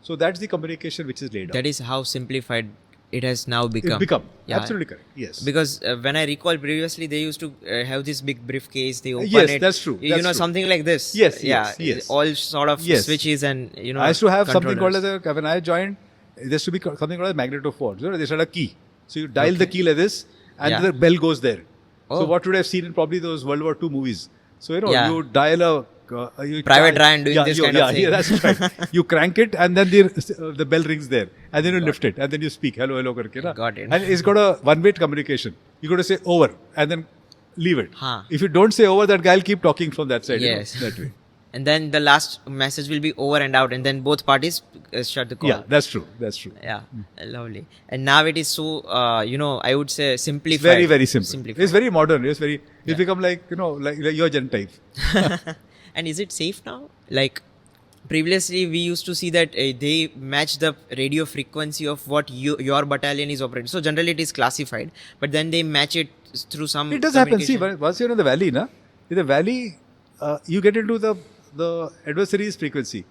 So that's the communication which is laid out. That is how simplified it has now become. It's become. Yeah. Absolutely correct. Yes. Because when I recall previously, they used to have this big briefcase. They open Yes, it. that's true. You That's know, true. something like this. Yes, Yeah. yes, yes. All sort of Yes. switches and I used to have something called controllers. when I joined, there used to be something called a magnetophone. You know, they had a key. So you dial the key like this, and Yeah. the bell goes there. Oh. So what would I have seen in probably those World War II movies? So you know, Yeah. you dial a you Private charge- Ryan doing this kind of thing. Yeah, that's right. You crank it, and then the bell rings there, and then you lift it, and then you speak hello, hello, karke na. Got it. And it's got a one-way communication. You got to say over, and then leave it. Huh. If you don't say over, that guy will keep talking from that side. Yes. You know, that way. And then the last message will be over and out, and then both parties shut the call. Yeah, that's true. That's true. Yeah, lovely. And now it is so, I would say simplified. It's very, very simple. Simplified. It's very modern. It's become like, like your gen type. And is it safe now? Like previously, we used to see that they match the radio frequency of what your battalion is operating. So generally, it is classified, but then they match it through some. It does happen. See, communication. once you're in the valley, in the valley, you get into the adversary's frequency.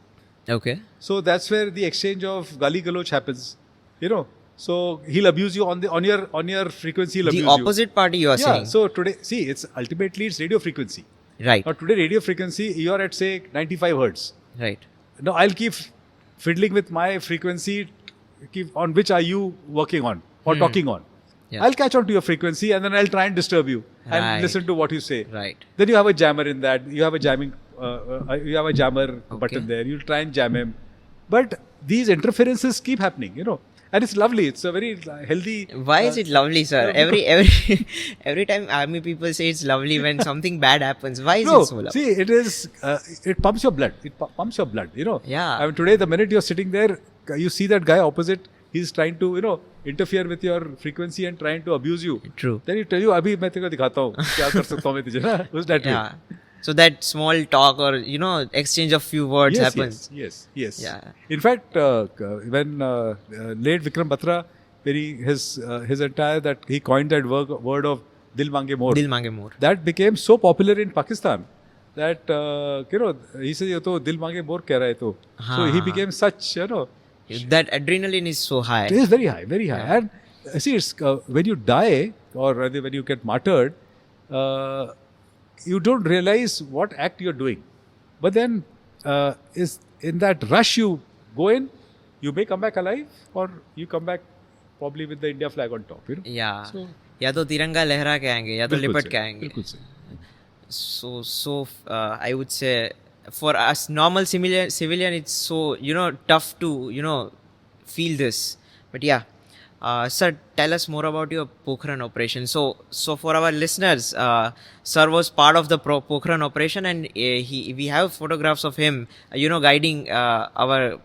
Okay. So that's where the exchange of gali galoch happens. So he'll abuse you on your frequency. He'll abuse The opposite party you are you. saying. Yeah. So today, see, it's radio frequency. Right. Now today, radio frequency, you're at say 95 hertz. Right. Now I'll keep fiddling with my frequency. On which are you working on or talking on? Yeah. I'll catch on to your frequency and then I'll try and disturb you and Right. listen to what you say. Right. Then you have a jammer in that. You have a jamming. You have a jammer button there. You'll try and jam him, but these interferences keep happening. And it's lovely. It's a very healthy. Why is it lovely, sir? Every time army people say it's lovely when something bad happens. Why is No, it so lovely? see, it is. It pumps your blood. It pumps your blood. Yeah. I mean, today, the minute you're sitting there, you see that guy opposite. He's trying to, interfere with your frequency and trying to abuse you. True. Then you tell you, "Abhi main teko dikhata hu. Kya kar sakta hu main tujhe na?" Who's that way? Yeah. So that small talk or exchange of few words Yes, happens. Yes. Yeah. In fact, when late Vikram Batra, his entire that he coined that word of Dil Mange More. Dil mange more. That became so popular in Pakistan that he says ये तो दिल मांगे मोर कह रहा है तो. So he became such That adrenaline is so high. it is very high, very high. And see, it's when you die or rather when you get martyred, you don't realize what act you're doing. But then is in that rush you go in, you may come back alive or you come back probably with the India flag on top. Yeah. So, या तो तिरंगा लहरा के आएंगे या तो बिल्कुल लिपट सही, के आएंगे. बिल्कुल सही. So I would say for us normal civilian it's so tough to feel this. But yeah, sir, tell us more about your Pokhran operation. So for our listeners, sir was part of the Pokhran operation, and we have photographs of him guiding our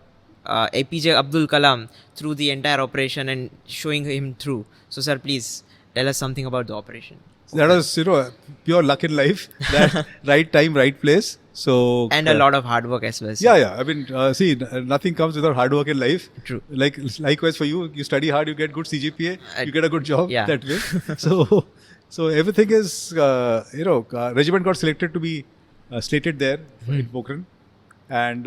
APJ Abdul Kalam through the entire operation and showing him through. So sir, please tell us something about the operation. that was pure luck in life. That right time, right place. So And a lot of hard work as well. Sir. Yeah. I mean, see, nothing comes without hard work in life. True. Likewise for you, you study hard, you get good CGPA, you get a good job Yeah. that way. So everything is, regiment got selected to be slated there in Pokhran, and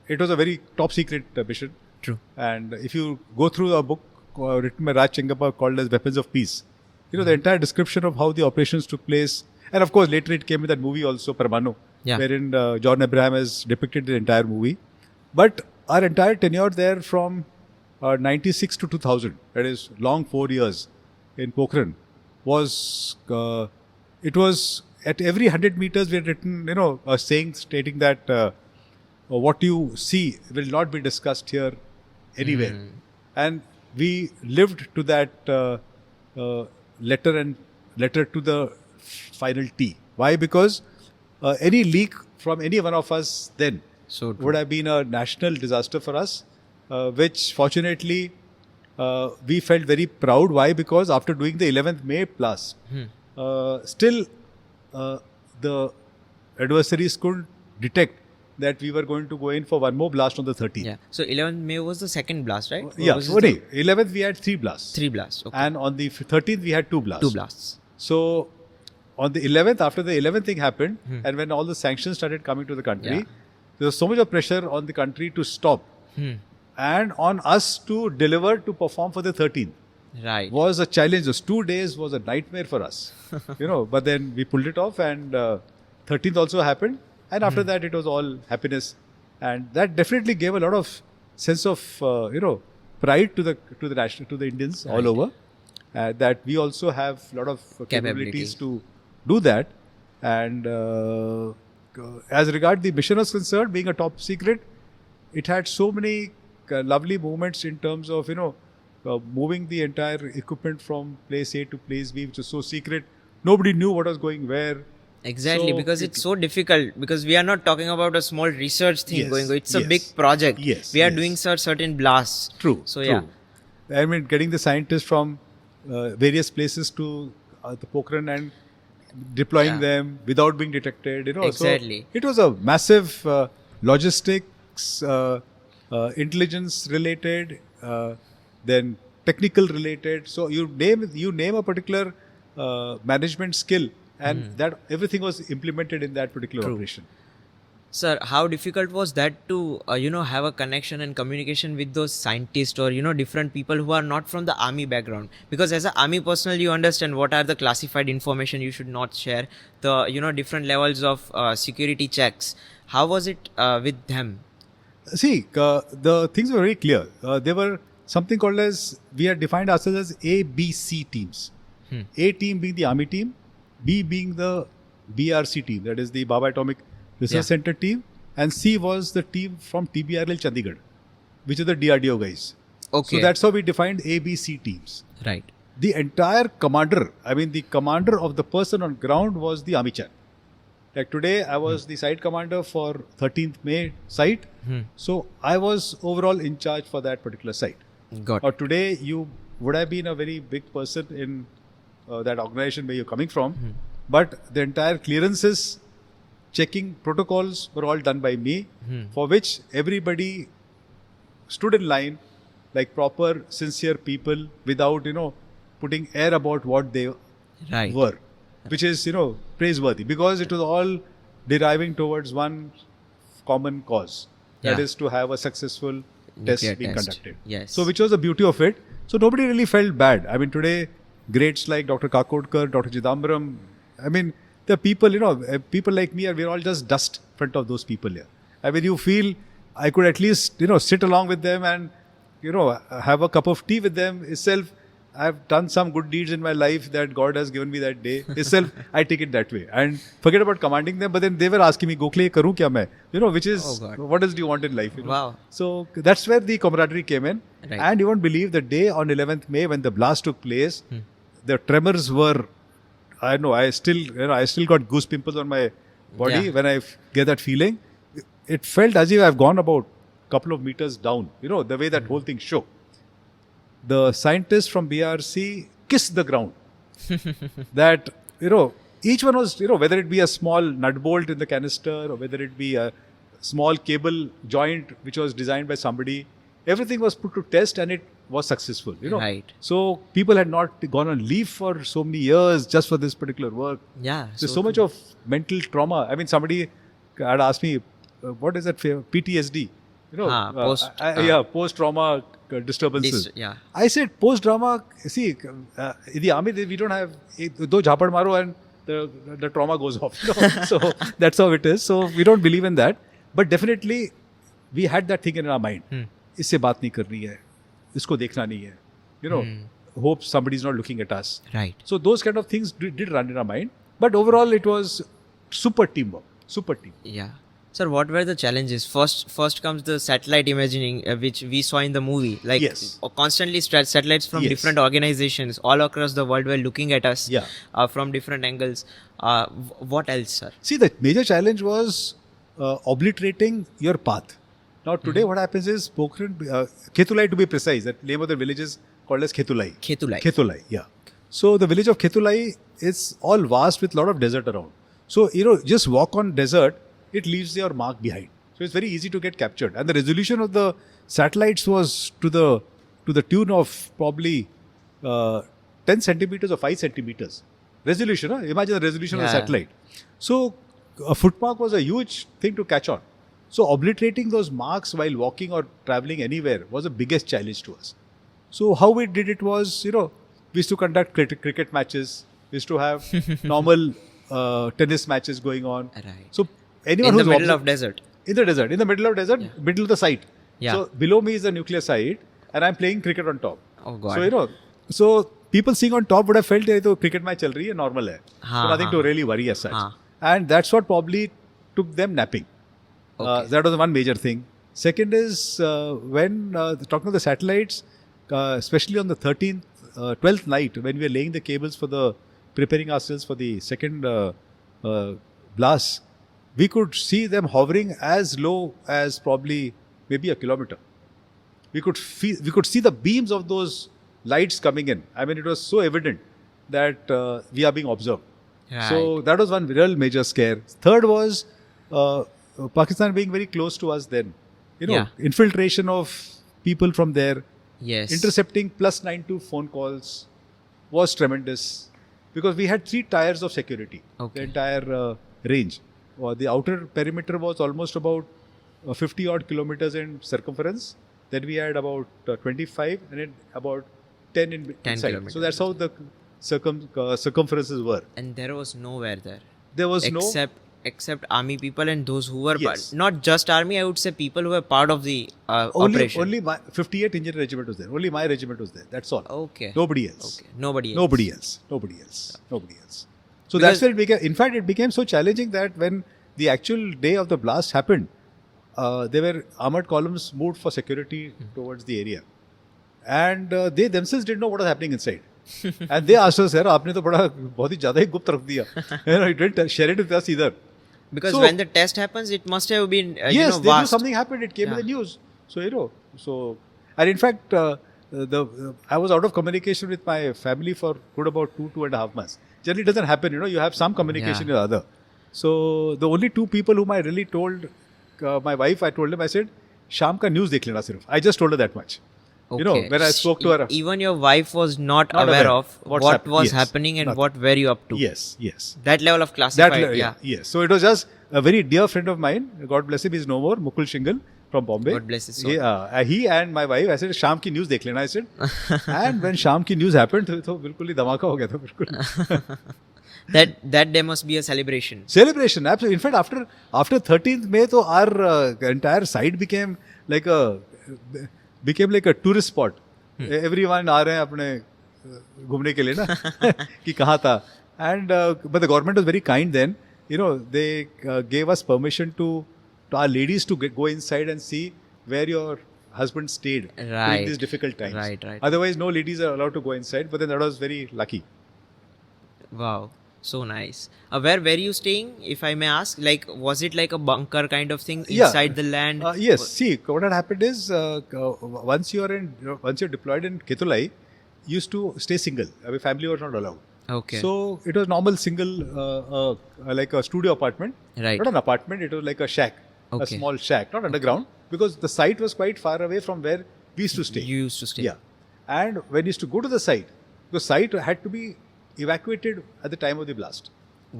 it was a very top secret mission. True. And if you go through a book written by Raj Chengappa called as Weapons of Peace, the entire description of how the operations took place, and of course later it came with that movie also, Parmano, Yeah. wherein John Abraham has depicted the entire movie. But our entire tenure there from 96 to 2000, that is long 4 years in Pokhran, was, it was at every 100 meters we had written, a saying stating that what you see will not be discussed here anywhere. And we lived to that letter to the final T. Why? Because any leak from any one of us then So true. would have been a national disaster for us, which fortunately we felt very proud. Why? Because after doing the 11th May blast, still the adversaries couldn't detect that we were going to go in for one more blast on the 13th. Yeah. So 11th May was the second blast, right? Or Yeah, was it sorry. 11th we had 3 blasts. 3 blasts. Okay. And on the 13th we had 2 blasts. 2 blasts. So on the 11th, after the 11th thing happened, and when all the sanctions started coming to the country, Yeah. there was so much of pressure on the country to stop. and on us to deliver to perform for the 13th. Right. Was a challenge. Those 2 days was a nightmare for us, but then we pulled it off, and 13th also happened, and after that it was all happiness, and that definitely gave a lot of sense of pride to the Indians all over, that we also have a lot of capabilities to do that, and as regard the mission was concerned, being a top secret, it had so many lovely moments in terms of moving the entire equipment from place A to place B, which was so secret. Nobody knew what was going where. Exactly, So because it's so difficult, because we are not talking about a small research thing Yes, going on. It's a yes, big project. yes, We are yes. doing certain blasts. True. So true. yeah. I mean, getting the scientists from various places to the Pokhran and deploying Yeah. them without being detected. Exactly. So it was a massive logistics, intelligence related, then technical related. So you name a particular management skill, and that everything was implemented in that particular operation. Sir, how difficult was that to have a connection and communication with those scientists or different people who are not from the army background? Because as an army personnel, you understand what are the classified information you should not share, the different levels of security checks. How was it with them? See, the things were very clear. They were something called as, we had defined ourselves as A, B, C teams. A team being the army team, B being the BRC team, that is the Baba Atomic Research Yeah. Center team, and C was the team from TBRL Chandigarh, which are the DRDO guys. Okay. So that's how we defined A, B, C teams. Right. The entire commander, the commander of the person on ground was the army chan. Like today, I was the site commander for 13th May site. So I was overall in charge for that particular site. Got Or today, you would have been a very big person in that organization where you're coming from. But the entire clearances, checking protocols were all done by me, for which everybody stood in line like proper, sincere people without, putting air about what they Right. were, which is, praiseworthy, because it was all deriving towards one common cause. That Yeah. is to have a successful Nuclear test being test. conducted. Yes. So which was the beauty of it. So nobody really felt bad. Today, greats like Dr. Kakodkar, Dr. Chidambaram, there are people, people like me, we're all just dust in front of those people here. You feel I could at least, sit along with them and, have a cup of tea with them itself. I've done some good deeds in my life that God has given me that day. Itself, I take it that way. And forget about commanding them, but then they were asking me, Gokhale, karu kya main? Which is, Oh God. what else do you want in life? Wow. So that's where the camaraderie came in. Right. And you won't believe the day on 11th May when the blast took place, the tremors were, I still got goose pimples on my body Yeah. when I get that feeling. It felt as if I've gone about a couple of meters down, the way that whole thing shook. The scientists from BRC kissed the ground. That, each one was, whether it be a small nut bolt in the canister or whether it be a small cable joint which was designed by somebody, everything was put to test and it was successful, Right. So people had not gone on leave for so many years just for this particular work. Yeah. There's so much of mental trauma. Somebody had asked me, what is that? PTSD. Post-trauma disturbances. Yeah. I said post-trauma, see, in the army, we don't have, do jhapad maro and the trauma goes off. So that's how it is. So we don't believe in that. But definitely, we had that thing in our mind. इससे बात नहीं करनी है, इसको देखना नहीं है. Hope somebody's not looking at us. Right. So those kind of things did run in our mind. But overall, it was super teamwork. Super team. Yeah. Sir, what were the challenges? First comes the satellite imaging, which we saw in the movie. Like Yes. Constantly satellites from Yes. different organizations all across the world were looking at us Yeah. from different angles. What else, sir? See, the major challenge was obliterating your path. Now, today what happens is, Pokhran, Khetulai to be precise, that name of the village is called as Khetulai. Khetulai. Khetulai, yeah. So, the village of Khetulai is all vast with a lot of desert around. So, just walk on desert, it leaves your mark behind. So, it's very easy to get captured. And the resolution of the satellites was to the tune of probably 10 centimeters or 5 centimeters. Resolution, huh? Imagine the resolution of the Yeah. satellite. So, a footmark was a huge thing to catch on. So obliterating those marks while walking or traveling anywhere was the biggest challenge to us. So how we did it was, we used to conduct cricket matches. We used to have normal tennis matches going on. Right. So anyone In the who's middle of desert. in the desert, middle of the site. Yeah. So below me is the nuclear site, and I'm playing cricket on top. Oh God. So so people seeing on top would have felt that the cricket match chal rahi hai, normal hai. हाँ, So nothing हाँ, to really worry as such. हाँ. And that's what probably took them napping. Okay. That was one major thing. Second is when talking of the satellites, especially on the 13th, 12th night when we were laying the cables for preparing ourselves for the second blast, we could see them hovering as low as probably maybe a kilometer. We could see the beams of those lights coming in. I mean, it was so evident that we are being observed. So that was one real major scare. Third was Pakistan being very close to us then. Infiltration of people from there, Yes. intercepting +92 phone calls was tremendous because we had 3 tiers of security, Okay. the entire range. The outer perimeter was almost about 50 odd kilometers in circumference. Then we had about 25 and then about 10 inside. kilometers. So that's how the circumferences were. And there was nowhere there. There was Except army people and those who were Yes. not just army, I would say people who were part of the operation. only my 58 Engineer Regiment was there. Only my regiment was there. That's all. Okay. Nobody else. Okay. Nobody else. Nobody else. Nobody else. Nobody else. So Because- that's where it became. In fact, it became so challenging that when the actual day of the blast happened, there were armored columns moved for security towards the area, and they themselves didn't know what was happening inside. And they asked us, "Sir, आपने तो बड़ा बहुत ही ज़्यादा ही गुप्त रख दिया." You didn't share it with us either. Because So- when the test happens, it must have been Yes, they knew vast. something happened. It came in Yeah. the news. So and in fact, I was out of communication with my family for good about 2.5 months. Generally, it doesn't happen. You have some communication Yeah. with other. So the only 2 people whom I really told, my wife, I told them, I said, "Sham ka news dekh lena sirf." I just told her that much. Okay. When I spoke to her. Even your wife was not Not aware aware of what's what happening. was Yes. happening and Nothing. what were you up to. Yes. That level of classified. Yes. So it was just a very dear friend of mine. God bless him. He's no more. Mukul Shingal from Bombay. God bless his soul. He and my wife. I said, "Sham ki news dekh lena." I said, and when Sham ki news happened, तो बिल्कुल ही धमाका हो गया था बिल्कुल. That day must be a celebration. Celebration, absolutely. In fact, after 13th May, तो our entire site became like a tourist spot. Everyone आ रहे हैं अपने घूमने के लिए ना कि कहाँ था. And but the government was very kind then. They gave us permission to our ladies to go inside and see where your husband stayed during Right. these difficult times. Right. Otherwise, no ladies are allowed to go inside. But then that was very lucky. Wow. So nice. Where were you staying, if I may ask? Like, was it like a bunker kind of thing Yeah. inside the land? Yes. See, what had happened is once you're deployed in Ketulai, you used to stay single. I mean, family was not allowed. Okay. So it was normal single, like a studio apartment. Right. Not an apartment. It was like a shack, a Okay. small shack, not underground, because the site was quite far away from where we used to stay. You used to stay. Yeah. And when you used to go to the site had to be evacuated at the time of the blast.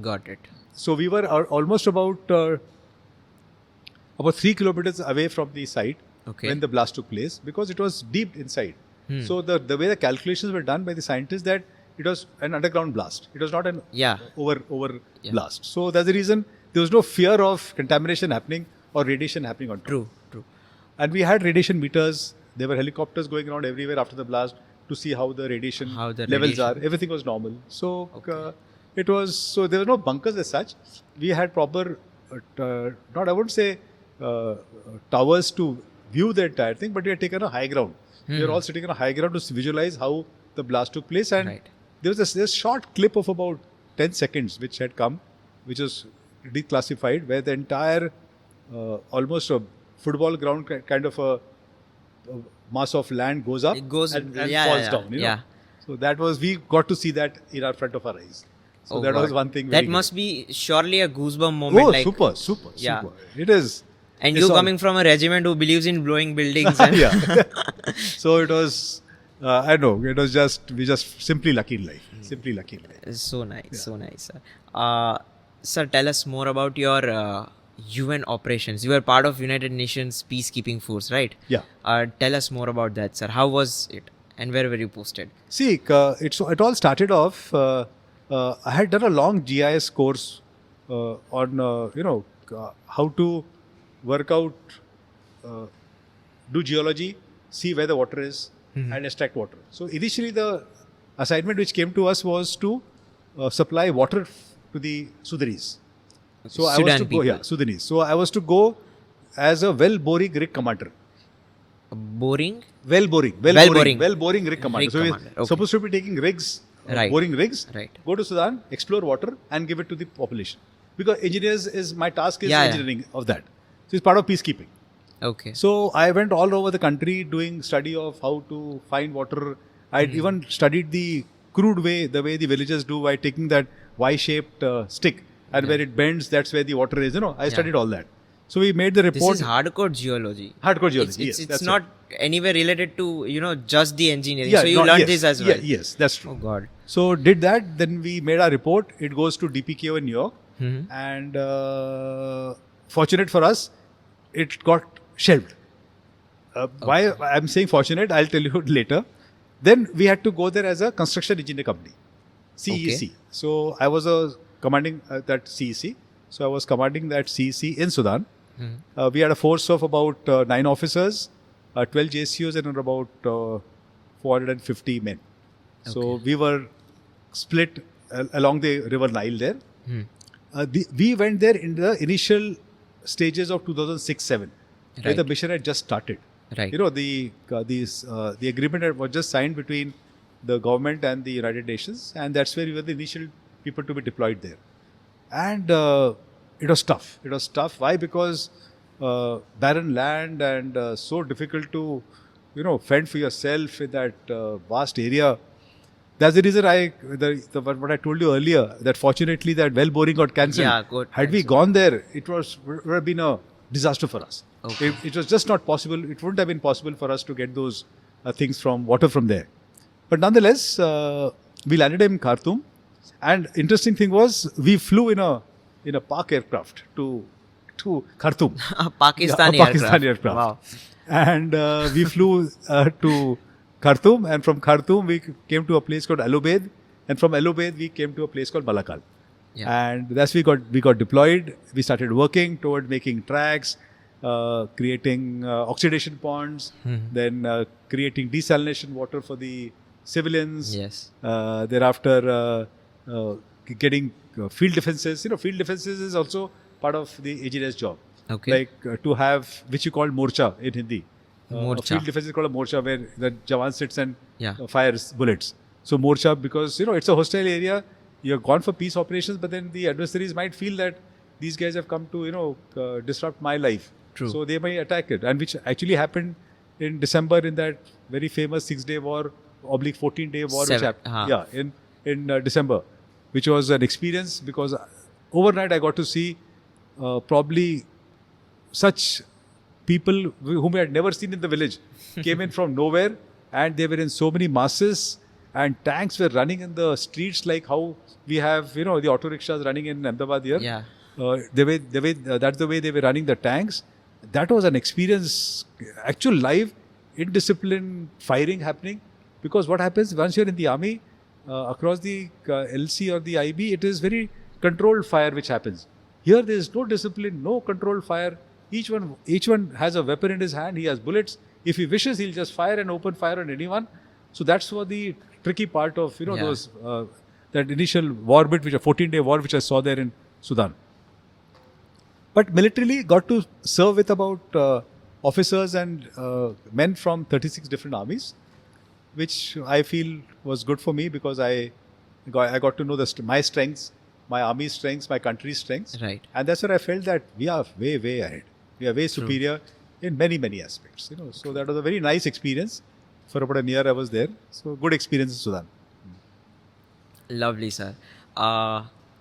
Got it. So we were almost about 3 kilometers away from the site Okay. when the blast took place, because it was deep inside. So the way the calculations were done by the scientists, that it was an underground blast. It was not an Yeah. over Yeah. blast. So that's the reason there was no fear of contamination happening or radiation happening on top. True. And we had radiation meters. There were helicopters going around everywhere after the blast to see how the radiation levels radiation- are. Everything was normal. So it was, so there were no bunkers as such. We had proper, I wouldn't say towers to view the entire thing, but we had taken a high ground. We were all sitting on a high ground to visualize how the blast took place. And Right. there was this short clip of about 10 seconds which had come, which was declassified, where the entire almost a football ground kind of a mass of land goes up It goes- and yeah, falls yeah, down. yeah. So that was, we got to see that in our front of our eyes. So Oh that was God. one thing. That very must be surely a goosebump good. moment. Oh, like, super. Yeah. It is. And it's you all- coming from a regiment who believes in blowing buildings. And Yeah. So it was, I know, it was just, we just simply lucky in life. Simply lucky in life. So nice. Sir, tell us more about your UN operations. You were part of United Nations peacekeeping force, right? Yeah. Tell us more about that, sir. How was it, and where were you posted? See, it all started off. I had done a long GIS course on how to work out, do geology, see where the water is, and extract water. So initially, the assignment which came to us was to supply water to the Sudanese. So I was Sudan to go, people. yeah, Sudanese. So I was to go as a well boring rig commander. Boring? Well boring rig commander. Rig So we're commander, okay. supposed to be taking rigs, Right. boring rigs, Right. go to Sudan, explore water, and give it to the population. Because engineers is my task is Yeah, yeah. engineering of that. So it's part of peacekeeping. Okay. So I went all over the country doing study of how to find water. I even studied the crude way, the way the villagers do by taking that Y-shaped stick, and where it bends, that's where the water is. I studied all that. So we made the This report. is hardcore geology. Hardcore geology. It's yes, that's not right. anywhere related to, just the engineering. Yeah, so you no, learned yes, this as well. Yes, that's true. Oh God. So did that. Then we made our report. It goes to DPKO in New York, Mhm. and fortunate for us, it got shelved. Why I'm saying fortunate, I'll tell you later. Then we had to go there as a construction engineer company, CEC. Okay. So I was commanding that CEC. So I was commanding that CEC in Sudan. We had a force of about 9 officers, 12 JCOs, and about 450 men. So we were split along the river Nile there. We went there in the initial stages of 2006-07, where Right. the mission had just started. Right. The agreement was just signed between the government and the United Nations, and that's where we were the initial people to be deployed there. And it was tough. It was tough. Why? Because barren land and so difficult to, fend for yourself in that vast area. That's the reason what I told you earlier, that fortunately that well boring got cancelled. Yeah, got Had we cancelled. gone there, would have been a disaster for us. Okay. It was just not possible. It wouldn't have been possible for us to get those things from water from there. But nonetheless, we landed in Khartoum, and interesting thing was we flew in a Pak aircraft to Khartoum. Pakistani, Yeah, a Pakistani aircraft. Wow. And we flew to Khartoum, and from Khartoum we came to a place called Ahmedabad, and from Ahmedabad we came to a place called Malakal. Yeah. And that's we got deployed. We started working toward making tracks, creating oxidation ponds, then creating desalination water for the civilians. Yes. Thereafter, getting field defenses. Field defenses is also part of the engineer's job. Okay. Like to have, which you call morcha in Hindi. Morcha. Field defense is called a morcha, where the Jawan sits and Yeah. fires bullets. So morcha, because it's a hostile area, you're gone for peace operations, but then the adversaries might feel that these guys have come to disrupt my life. True. So they might attack it, and which actually happened in December in that very famous 6-day war / 14-day war, which happened. Yeah, in December, which was an experience because overnight I got to see probably such people whom I had never seen in the village came in from nowhere, and they were in so many masses, and tanks were running in the streets like how we have the auto rickshaws running in Ahmedabad here. Yeah. That's the way they were running the tanks. That was an experience, actual live, indisciplined firing happening. Because what happens once you're in the army, across the LC or the IB, it is very controlled fire which happens. Here there is no discipline, no controlled fire. Each one has a weapon in his hand. He has bullets. If he wishes, he'll just fire and open fire on anyone. So that's what the tricky part of Yeah. those that initial war bit, which a 14-day war, which I saw there in Sudan. But militarily, got to serve with about officers and men from 36 different armies, which I feel was good for me because I got to know my strengths, my army's strengths, my country's strengths. Right. And that's where I felt that we are way, way ahead. We are way superior in many, many aspects. So that was a very nice experience. For about a year I was there. So good experience in Sudan. Lovely, sir.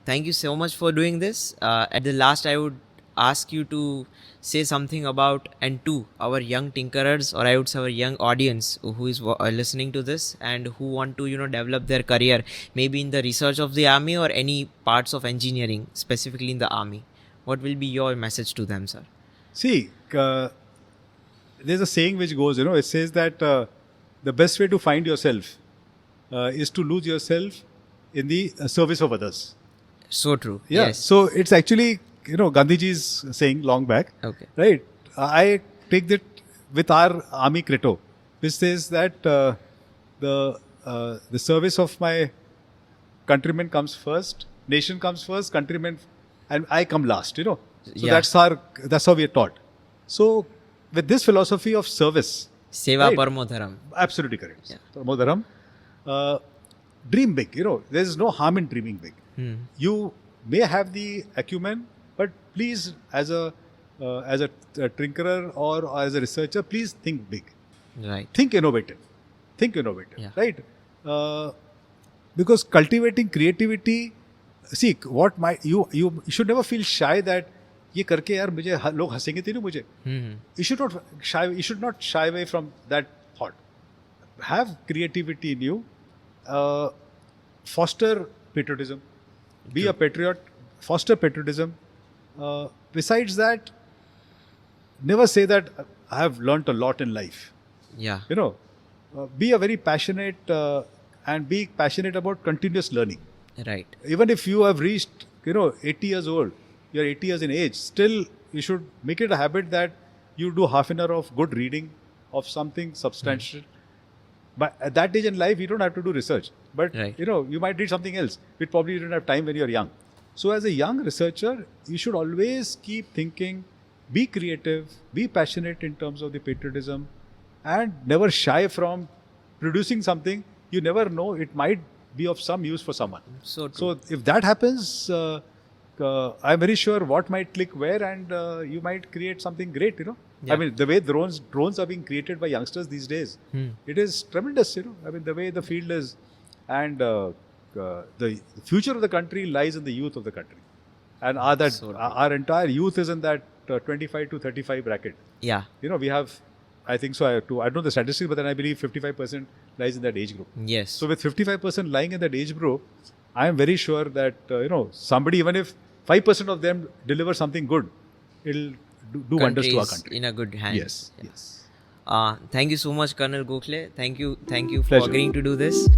Thank you so much for doing this. At the last, I would ask you to say something about and to our young tinkerers, or I would say our young audience who is listening to this and who want to develop their career, maybe in the research of the army or any parts of engineering, specifically in the army. What will be your message to them, sir? See, there's a saying which goes, it says that the best way to find yourself is to lose yourself in the service of others. So true. Yeah. Yes. So it's actually, Gandhiji's saying long back. Okay. Right. I take that with our army credo, which says that the service of my countrymen comes first, nation comes first, countrymen, and I come last. So Yeah. that's how we are taught. So with this philosophy of service, Seva Right. Parmo Dharam. absolutely correct. Yeah. Parmodaram, dream big. There is no harm in dreaming big. You may have the acumen, but please, as a tinkerer or as a researcher, please think big. Right. Think innovative. Yeah. Right? Because cultivating creativity, see, you should never feel shy that ये करके यार मुझे लोग हंसेंगे तो नहीं मुझे. You should not shy away from that thought. Have creativity in you. Foster patriotism. Be a patriot. Foster patriotism. Besides that, never say that I have learnt a lot in life. Yeah. Be a very passionate and be passionate about continuous learning. Right. Even if you have reached 80 years old, you're 80 years in age, still you should make it a habit that you do half an hour of good reading of something substantial. But at that age in life, you don't have to do research. But Right. you might read something else, which probably you don't have time when you're young. So as a young researcher, you should always keep thinking, be creative, be passionate in terms of the patriotism, and never shy from producing something. You never know, it might be of some use for someone. So true. So if that happens, I'm very sure what might click where, and you might create something great. Yeah. I mean, the way drones are being created by youngsters these days, it is tremendous. I mean, the way the field is, and the future of the country lies in the youth of the country, and our entire youth is in that 25 to 35 bracket. Yeah. We have, I think so. I don't know the statistics, but then I believe 55% lies in that age group. Yes. So with 55% lying in that age group, I am very sure that somebody, even if 5% of them deliver something good, it'll do wonders to our Country is country. in a good hand. Yes, yes. Thank you so much, Colonel Gokhale. Thank you for Pleasure. agreeing to do this.